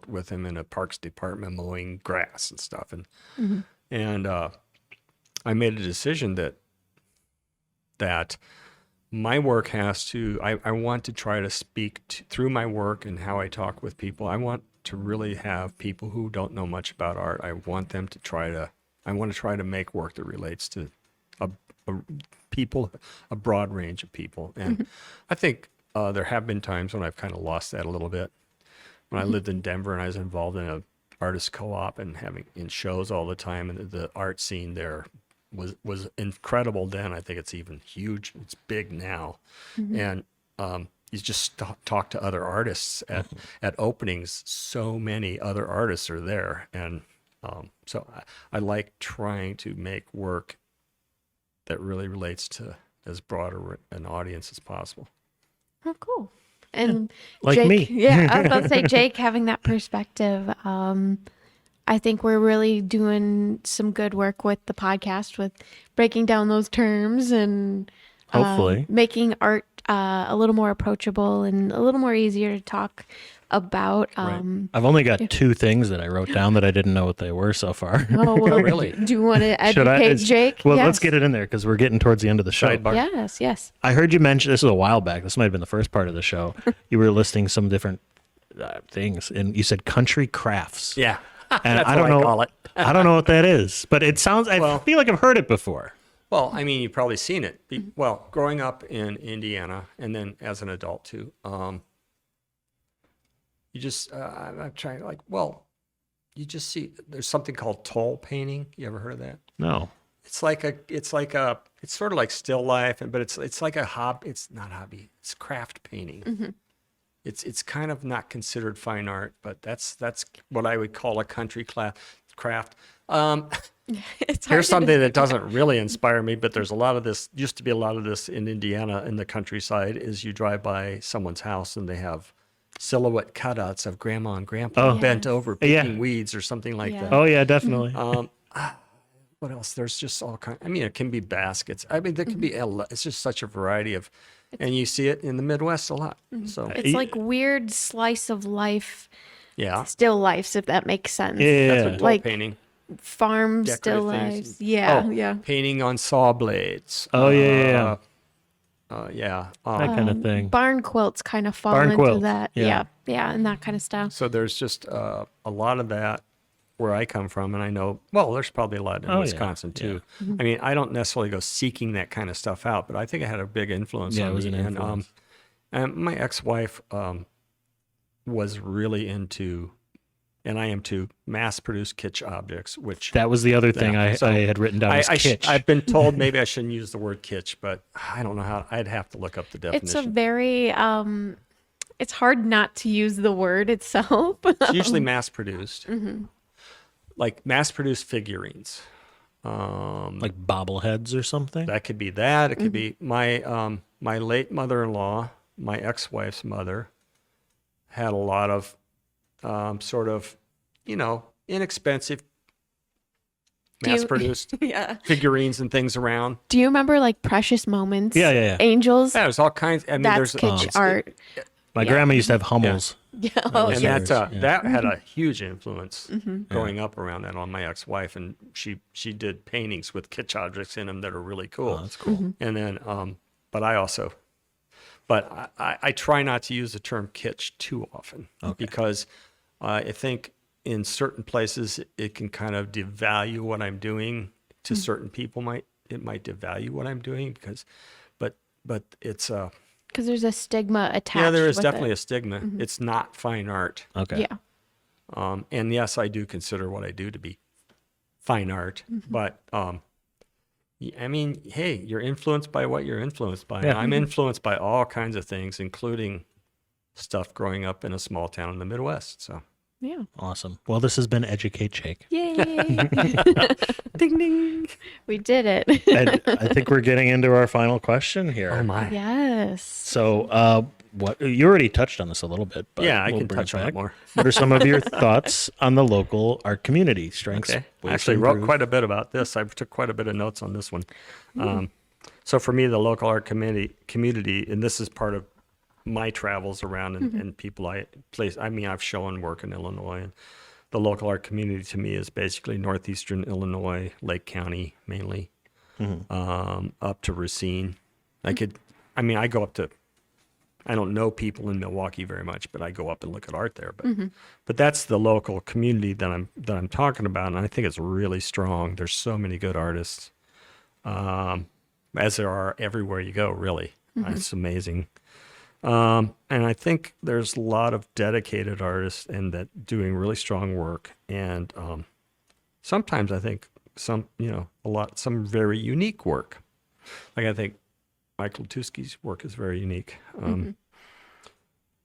with him in a parks department mowing grass and stuff, and I made a decision that my work has to, I want to try to speak through my work and how I talk with people. I want to really have people who don't know much about art. I want to try to make work that relates to a broad range of people. And I think there have been times when I've kind of lost that a little bit. When I lived in Denver and I was involved in a artist co-op and having in shows all the time, and the art scene there was incredible then. I think it's even huge. It's big now. And you just talk to other artists at openings. So many other artists are there. And so I like trying to make work that really relates to as broad an audience as possible. oh, cool. And Like Jake, me. yeah, I was about to say, Jake having that perspective. I think we're really doing some good work with the podcast, with breaking down those terms and Hopefully. making art a little more approachable and a little more easier to talk about. I've only got two things that I wrote down that I didn't know what they were so far. Oh, well, really? Do you want to Should I? educate It's- Jake? Well, Yes. let's get it in there because we're getting towards the end of the show. Sidebar. Yes, yes. I heard you mention, this was a while back, this might have been the first part of the show. You were listing some different things, and you said country crafts. Yeah. And That's I don't what know. I call it. I don't know what that is, but it sounds. I feel like I've heard it before. Well, I mean, you've probably seen it. Well, growing up in Indiana and then as an adult too, you just, I'm trying you just see, there's something called toll painting. You ever heard of that? No. It's sort of like still life, but it's like a hobby. It's not hobby. It's craft painting. It's kind of not considered fine art, but that's what I would call a country craft. It's hard Here's to something that doesn't really inspire me, but there's a lot of this, used to be a lot of this in Indiana in the countryside, is you drive by someone's house and they have silhouette cutouts of grandma and grandpa Oh. bent over Yeah. picking weeds or something like Yeah. that. Oh yeah, definitely. What else? There's just all kind. I mean, it can be baskets. I mean, there can be. It's just such a variety of, and you see it in the Midwest a lot. So It's like weird slice of life, yeah, still lifes, if that makes sense. Yeah. that's what Like painting. Farm Decorative still things. lives. Yeah, Oh, yeah. painting on saw blades. Oh yeah. Yeah. That kind of thing. Barn quilts kind of fall Barn into quilts, that. yeah. Yeah, yeah, and that kind of stuff. So there's just a lot of that where I come from, and I know, well, there's probably a lot in Oh, yeah, Wisconsin too. Mm-hmm. I mean, I don't necessarily go seeking that kind of stuff out, but I think it had a big influence Yeah, on it was me. an influence. And my ex-wife was really into, and I am too, mass-produced kitsch objects, which That was the other thing Yeah, so I had written down as kitsch. I've been told maybe I shouldn't use the word kitsch, but I don't know how. I'd have to look up the It's a definition. very it's hard not to use the word itself. It's usually mass-produced, Mm-hmm. like mass-produced figurines. like bobbleheads or something. That could be that. It could be my late mother-in-law, my ex-wife's mother, had a lot of sort of, inexpensive, Do you- mass-produced Yeah. figurines and things around. Do you remember like Precious Moments? Yeah, yeah, yeah. Angels. Yeah, there's all kinds. I mean, That's there's kitsch it's- art. My grandma used to have Hummels. Yeah. Oh, and yeah. that had a huge influence Mm-hmm. growing up around that on my ex-wife, and she did paintings with kitsch objects in them that are really cool. Oh, that's cool. Mm-hmm. And then, but I try not to use the term kitsch too often because I think in certain places it can kind of devalue what I'm doing. To certain people, it might devalue what I'm doing but it's Because there's a stigma attached. yeah, there is with definitely it. a stigma. It's not fine art. Okay. Yeah. And yes, I do consider what I do to be fine art, but I mean, hey, you're influenced by what you're influenced by. Yeah. I'm influenced by all kinds of things, including stuff growing up in a small town in the Midwest. So, Yeah. Awesome. Well, this has been Educate Jake. Yay. ding ding. We did it. And I think we're getting into our final question here. Oh my. Yes. So, what you already touched on this a little bit, but Yeah, I we'll can bring touch on back. it more. What are some of your thoughts on the local art community strengths? Okay. I ways to actually wrote improve? quite a bit about this. I took quite a bit of notes on this one. So for me, the local art community, and this is part of my travels around and people I place. I mean, I've shown work in Illinois, and the local art community to me is basically northeastern Illinois, Lake County mainly, up to Racine. I go up to. I don't know people in Milwaukee very much, but I go up and look at art there. But that's the local community that I'm talking about, and I think it's really strong. There's so many good artists, as there are everywhere you go. Really, it's amazing. And I think there's a lot of dedicated artists and that doing really strong work. And sometimes I think some very unique work. Like I think Michael Tuski's work is very unique.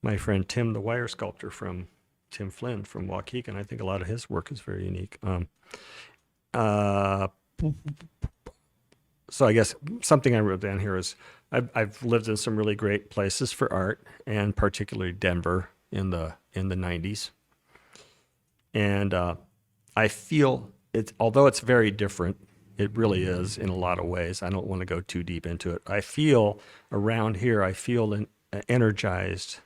My friend Tim, the wire sculptor Tim Flynn from Waukegan, I think a lot of his work is very unique. So I guess something I wrote down here is I've lived in some really great places for art, and particularly Denver in the 90s. And I feel although it's very different, it really is in a lot of ways. I don't want to go too deep into it. I feel around here, energized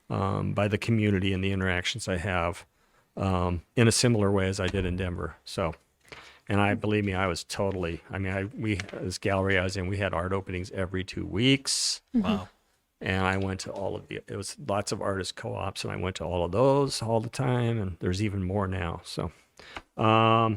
by the community and the interactions I have in a similar way as I did in Denver. So. And believe me, I was totally. I mean, this gallery I was in, we had art openings every 2 weeks. Wow. And I went to all of it was lots of artist co-ops, and I went to all of those all the time. And there's even more now. So, I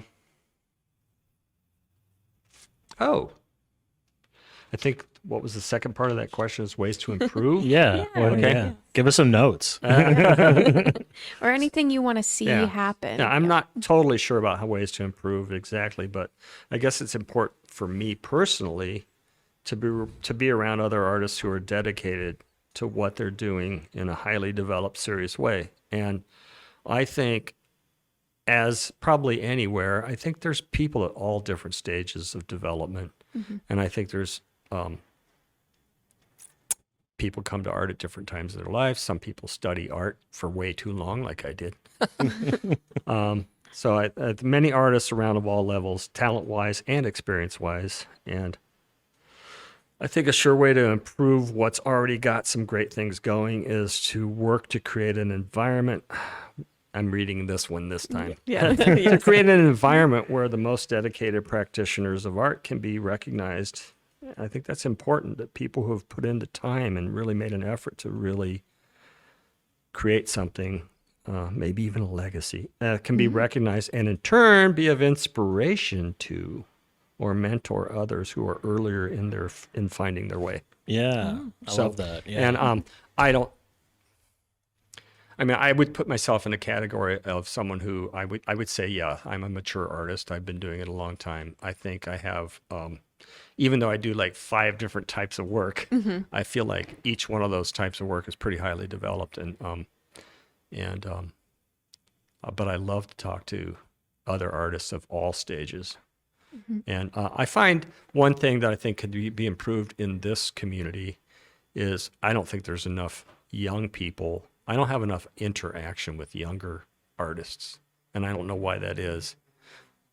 think what was the second part of that question is ways to improve. Yeah. Well, Okay. yeah. Give us some notes. Or anything you want to see happen. Yeah, I'm not totally sure about how ways to improve exactly, but I guess it's important for me personally to be around other artists who are dedicated to what they're doing in a highly developed, serious way. And I think as probably anywhere, I think there's people at all different stages of development. And I think there's people come to art at different times of their life. Some people study art for way too long, like I did. So I many artists around of all levels, talent-wise and experience-wise. And I think a sure way to improve what's already got some great things going is to work to create an environment. I'm reading this one this time. Yeah. To create an environment where the most dedicated practitioners of art can be recognized. I think that's important, that people who have put in the time and really made an effort to really create something, maybe even a legacy, can be recognized and in turn be of inspiration to or mentor others who are earlier in finding their way. Yeah. I love that. Yeah. And I would put myself in a category of someone who I would say, yeah, I'm a mature artist. I've been doing it a long time. I think I have, even though I do like 5 different types of work, I feel like each one of those types of work is pretty highly developed. But I love to talk to other artists of all stages. And I find one thing that I think could be improved in this community is I don't think there's enough young people. I don't have enough interaction with younger artists, and I don't know why that is.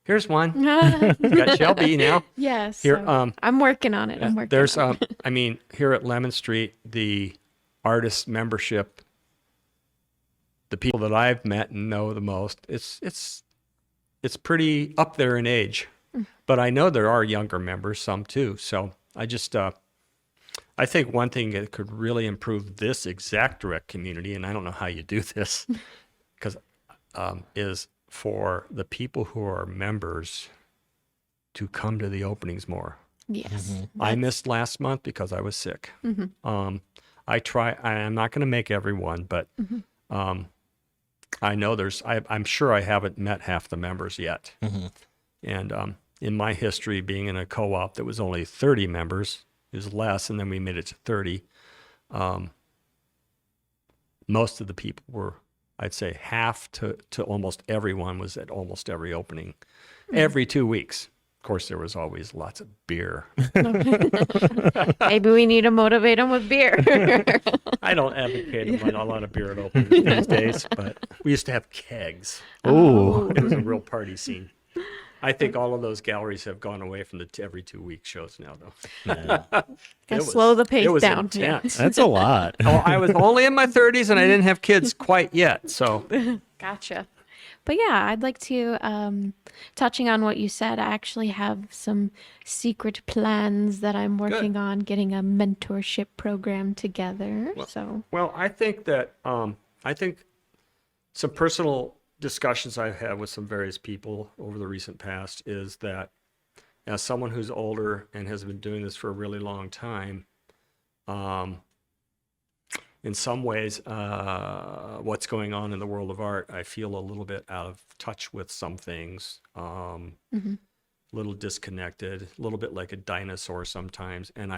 Here's one. You got Shelby now. Yes. Here, I'm working on it. I'm working there's, on it. Here at Lemon Street, the artist membership, the people that I've met and know the most, it's pretty up there in age. But I know there are younger members, some too. So I just, I think one thing that could really improve this exact direct community, and I don't know how you do this, because is for the people who are members to come to the openings more. Yes. I missed last month because I was sick. I'm not going to make everyone, but I know I'm sure I haven't met half the members yet. And in my history, being in a co-op that was only 30 members, it was less, and then we made it to 30. Most of the people were, I'd say half to almost everyone was at almost every opening, every 2 weeks. Of course, there was always lots of beer. Maybe we need to motivate them with beer. I don't advocate a lot of beer at openings these days, but we used to have kegs. Ooh. It was a real party scene. I think all of those galleries have gone away from the every 2 week shows now, though. Gotta slow the pace it was down. Intense. That's a lot. I was only in my 30s and I didn't have kids quite yet. So Gotcha. But yeah, I'd like to, touching on what you said, I actually have some secret plans that I'm working on, getting a mentorship program together. Well, I think that some personal discussions I've had with some various people over the recent past is that as someone who's older and has been doing this for a really long time, in some ways, what's going on in the world of art, I feel a little bit out of touch with some things, a little disconnected, a little bit like a dinosaur sometimes. And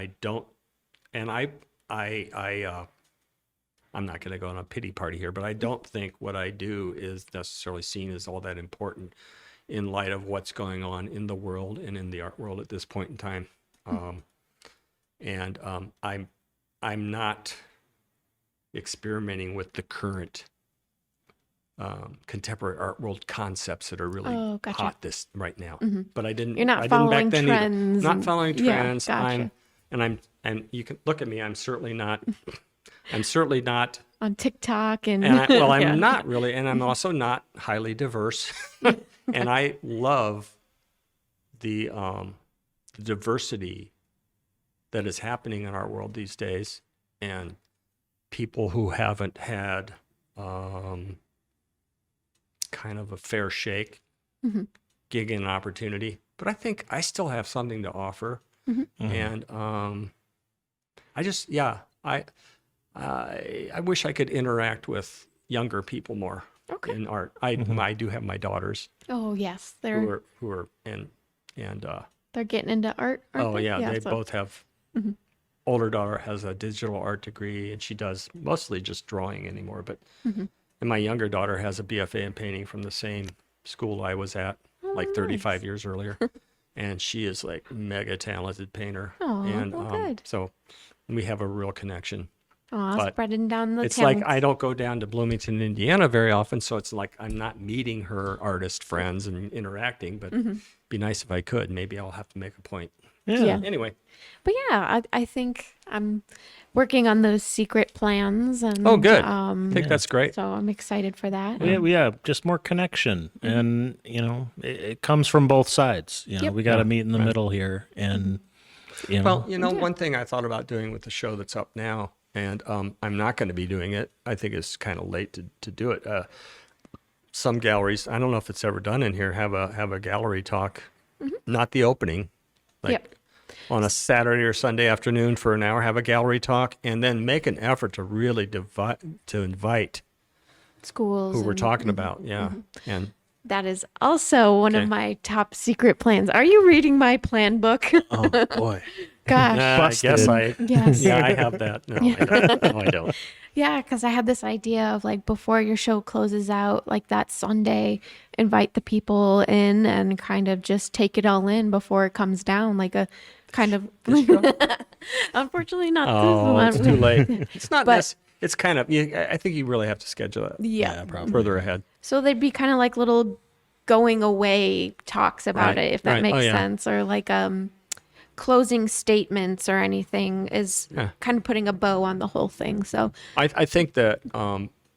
I'm not going to go on a pity party here, but I don't think what I do is necessarily seen as all that important in light of what's going on in the world and in the art world at this point in time. I'm not experimenting with the current contemporary art world concepts that are really hot this right now. But I didn't. You're not I didn't following back then trends. Not following trends. Gotcha. And you can look at me. I'm certainly not. I'm certainly not on TikTok and I'm not really, and I'm also not highly diverse. And I love the diversity that is happening in our world these days, and people who haven't had kind of a fair shake, gigging an opportunity. But I think I still have something to offer, and I wish I could interact with younger people more in art. I do have my daughters. Oh yes, who are they're getting into art. They both have. Older daughter has a digital art degree, and she does mostly just drawing anymore. But and my younger daughter has a BFA in painting from the same school I was at like 35 years earlier. And she is like mega talented painter. Oh, and well, good. so we have a real connection. Aw, But spreading down the It's talents. like I don't go down to Bloomington, Indiana very often, so it's like I'm not meeting her artist friends and interacting, but it'd be nice if I could. Maybe I'll have to make a point. Yeah. Anyway, But yeah, I think I'm working on those secret plans. And, oh, good. I think that's great. So I'm excited for that. Yeah, just more connection, and it comes from both sides. Yep. We got to meet in the middle here, and Well, one thing I thought about doing with the show that's up now, and I'm not going to be doing it. I think it's kind of late to do it. Some galleries, I don't know if it's ever done in here, have a gallery talk, not the opening, like Yep. on a Saturday or Sunday afternoon for an hour, have a gallery talk, and then make an effort to really invite Schools. who we're and- talking about. Yeah, and That is also one of Okay. my top secret plans. Are you reading my plan book? oh boy, Gosh. I guess Busted. Yes. yeah, I have that. No, I don't. No, I don't. Yeah, because I had this idea of like before your show closes out, like that Sunday, invite the people in and kind of just take it all in before it comes down, like a kind of. Unfortunately, not Oh, this it's one. too late. It's not. But- It's kind of. I think you really have to schedule it Yeah. further ahead. So they'd be kind of like little going away talks about Right, it, if that right. makes Oh, yeah. sense, or like closing statements or anything is Yeah. kind of putting a bow on the whole thing. So I think that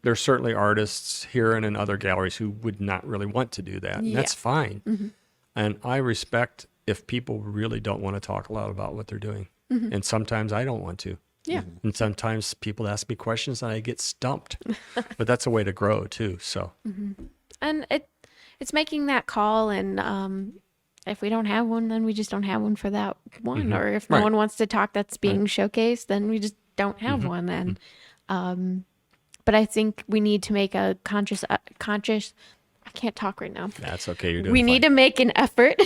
there's certainly artists here and in other galleries who would not really want to do that. And that's Yeah. Mm-hmm. fine. And I respect if people really don't want to talk a lot about what they're doing. And sometimes I don't want to. yeah. And sometimes people ask me questions and I get stumped. But that's a way to grow too. So And it's making that call, and if we don't have one, then we just don't have one for that one. Or if no Right. one wants to talk that's being showcased, then we just don't have one. And but I think we need to make a conscious. I can't talk right now. that's okay. You're doing We fine. need to make an effort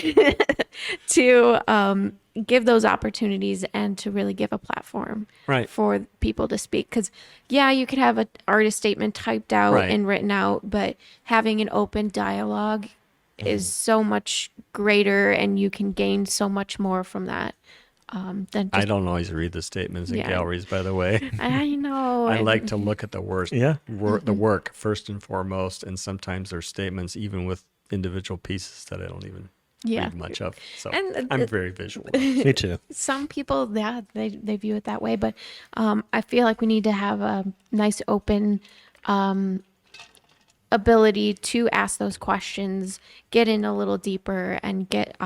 to give those opportunities and to really give a platform Right. for people to speak. Because, yeah, you could have an artist statement typed out Right. and written out, but having an open dialogue is so much greater, and you can gain so much more from that than I just, don't always read the statements in Yeah. galleries, by the way. I know. I and- like to look at the worst, Yeah. the work first and foremost, and sometimes there's statements even with individual pieces that I don't even Yeah. read much of. So And, I'm very visual. me too. Some people, yeah, they view it that way, but I feel like we need to have a nice open ability to ask those questions, get in a little deeper, and get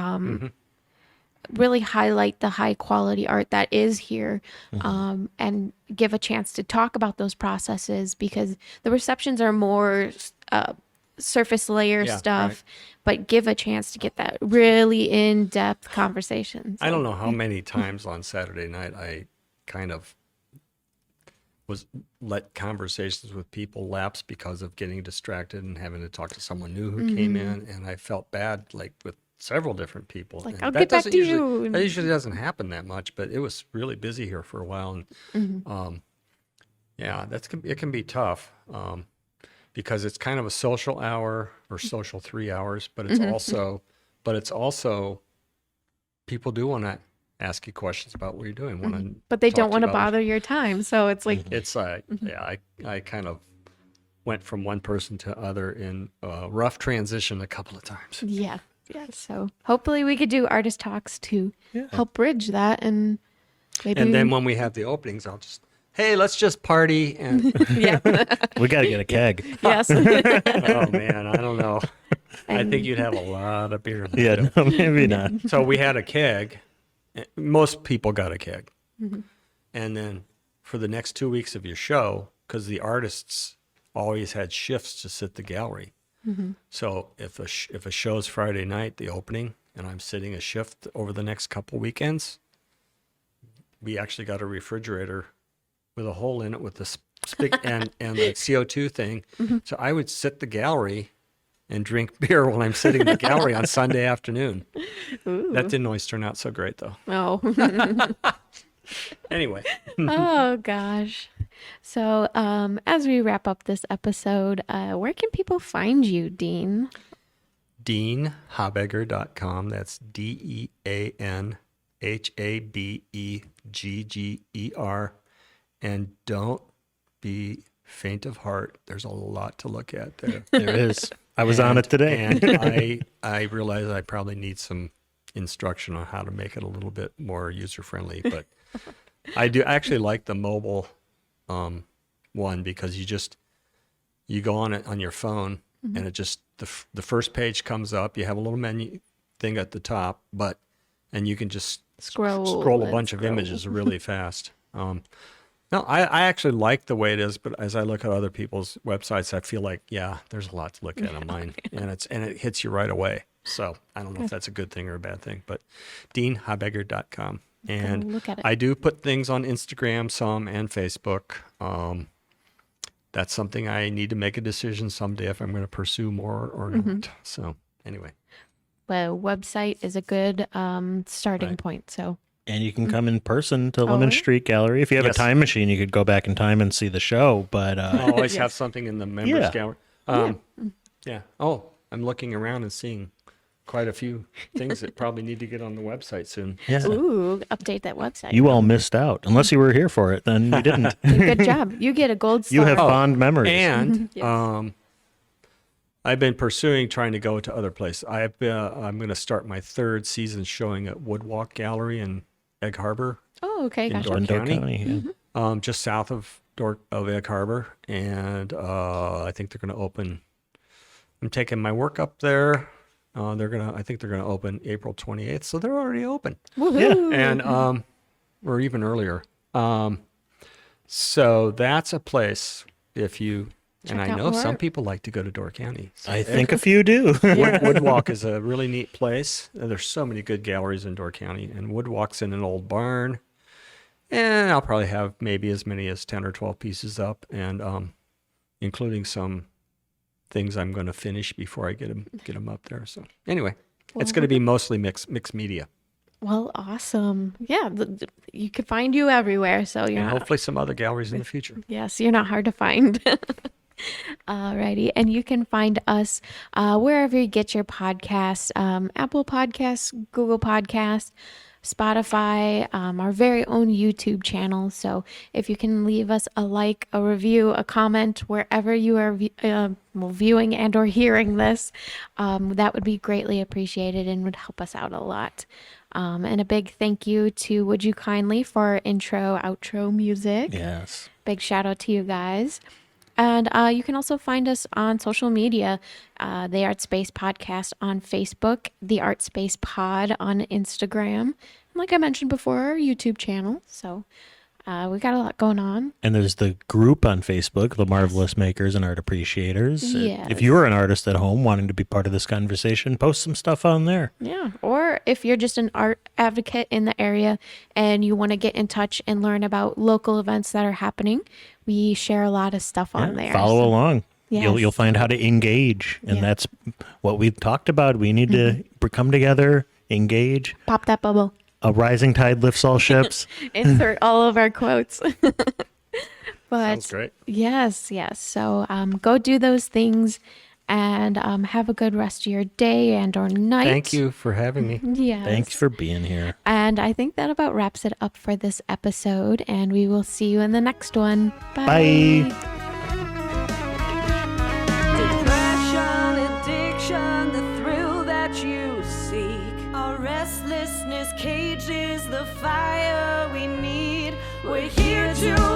really highlight the high quality art that is here, and give a chance to talk about those processes, because the receptions are more surface layer Yeah, stuff, right. but give a chance to get that really in-depth conversations. I don't know how many times on Saturday night I kind of let conversations with people lapse because of getting distracted and having to talk to someone new who came in, and I felt bad, like with several different people. Like, And I'll that get back doesn't to usually, you. That usually doesn't happen that much, but it was really busy here for a while, and yeah, it can be tough because it's kind of a social hour or social 3 hours, but it's also people do want to ask you questions about what you're doing. But they don't want to bother your time. So it's like, It's yeah, I kind of went from one person to other in a rough transition a couple of times. yeah. So hopefully we could do artist talks to help bridge that. And maybe, And then when we have the openings, I'll just, hey, let's just party. And yeah. We got to get a keg. Yes. oh man, I don't know. I think you'd have a lot of beer. Yeah, no, maybe not. So we had a keg. Most people got a keg. And then for the next 2 weeks of your show, because the artists always had shifts to sit the gallery. So if a show's Friday night, the opening, and I'm sitting a shift over the next couple weekends, we actually got a refrigerator with a hole in it with the spigot and the CO2 thing. So I would sit the gallery and drink beer while I'm sitting in the gallery on Sunday afternoon. That didn't always turn out so great, though. Oh. Anyway, Oh gosh. So as we wrap up this episode, where can people find you, Dean? DeanHabegger.com. That's DeanHabegger. And don't be faint of heart. There's a lot to look at there. There is. I was on it today. And I realize I probably need some instruction on how to make it a little bit more user-friendly. But I do actually like the mobile one because you go on it on your phone and it just, the first page comes up. You have a little menu thing at the top, and you can just scroll a bunch of images really fast. No, I actually like the way it is, but as I look at other people's websites, I feel like, there's a lot to look at on mine, and it hits you right away. So I don't know if that's a good thing or a bad thing, but DeanHabegger.com. And look at it. I do put things on Instagram, some, and Facebook. That's something I need to make a decision someday if I'm going to pursue more or not. So anyway. The website is a good starting point. So. And you can come in person to Lemon Street Gallery. If you have a time machine, you could go back in time and see the show. But I'll always have something in the members gallery. Oh, I'm looking around and seeing quite a few things that probably need to get on the website soon. Yeah. Ooh, update that website. You all missed out. Unless you were here for it, then you didn't. Good job. You get a gold star. You have fond memories. And Yes. I've been pursuing trying to go to other places. I'm going to start my third season showing at Woodwalk Gallery in Egg Harbor. Oh, okay. in Gotcha. Door County, yeah. Just south of Egg Harbor. And I think they're going to open. I'm taking my work up there. I think they're going to open April 28th. So they're already open. Woohoo. And or even earlier. So that's a place if you. And Check I out know more. some people like to go to Door County. So I think a few do. Woodwalk is a really neat place. There's so many good galleries in Door County, and Woodwalk's in an old barn. And I'll probably have maybe as many as 10 or 12 pieces up, and including some things I'm going to finish before I get them up there. So anyway, it's going to be mostly mixed media. Well, awesome. Yeah, you could find you everywhere. So you're And not, hopefully some other galleries in the future. yes, you're not hard to find. Alrighty, and you can find us wherever you get your podcasts, Apple Podcasts, Google Podcasts, Spotify, our very own YouTube channel. So if you can leave us a like, a review, a comment wherever you are viewing and or hearing this, that would be greatly appreciated and would help us out a lot. And a big thank you to Would You Kindly for our intro, outro music. Yes. Big shout out to you guys. And you can also find us on social media, the ArtSpace Podcast on Facebook, the ArtSpace Pod on Instagram, and like I mentioned before, our YouTube channel. So we got a lot going on. And there's the group on Facebook, The Marvelous Makers and Art Appreciators. Yes. If you are an artist at home wanting to be part of this conversation, post some stuff on there. Yeah. Or if you're just an art advocate in the area and you want to get in touch and learn about local events that are happening, we share a lot of stuff on there. Follow along. Yes. You'll find how to engage. And that's what we've talked about. We need to come together, engage. Pop that bubble. A rising tide lifts all ships. Insert all of our quotes. But Sounds great. yes. So go do those things and have a good rest of your day and or night. Thank you for having me. Yes. Thanks for being here. And I think that about wraps it up for this episode, and we will see you in the next one. Bye. Depression, addiction, the thrill that you seek. Our restlessness cages the fire we need. We're here to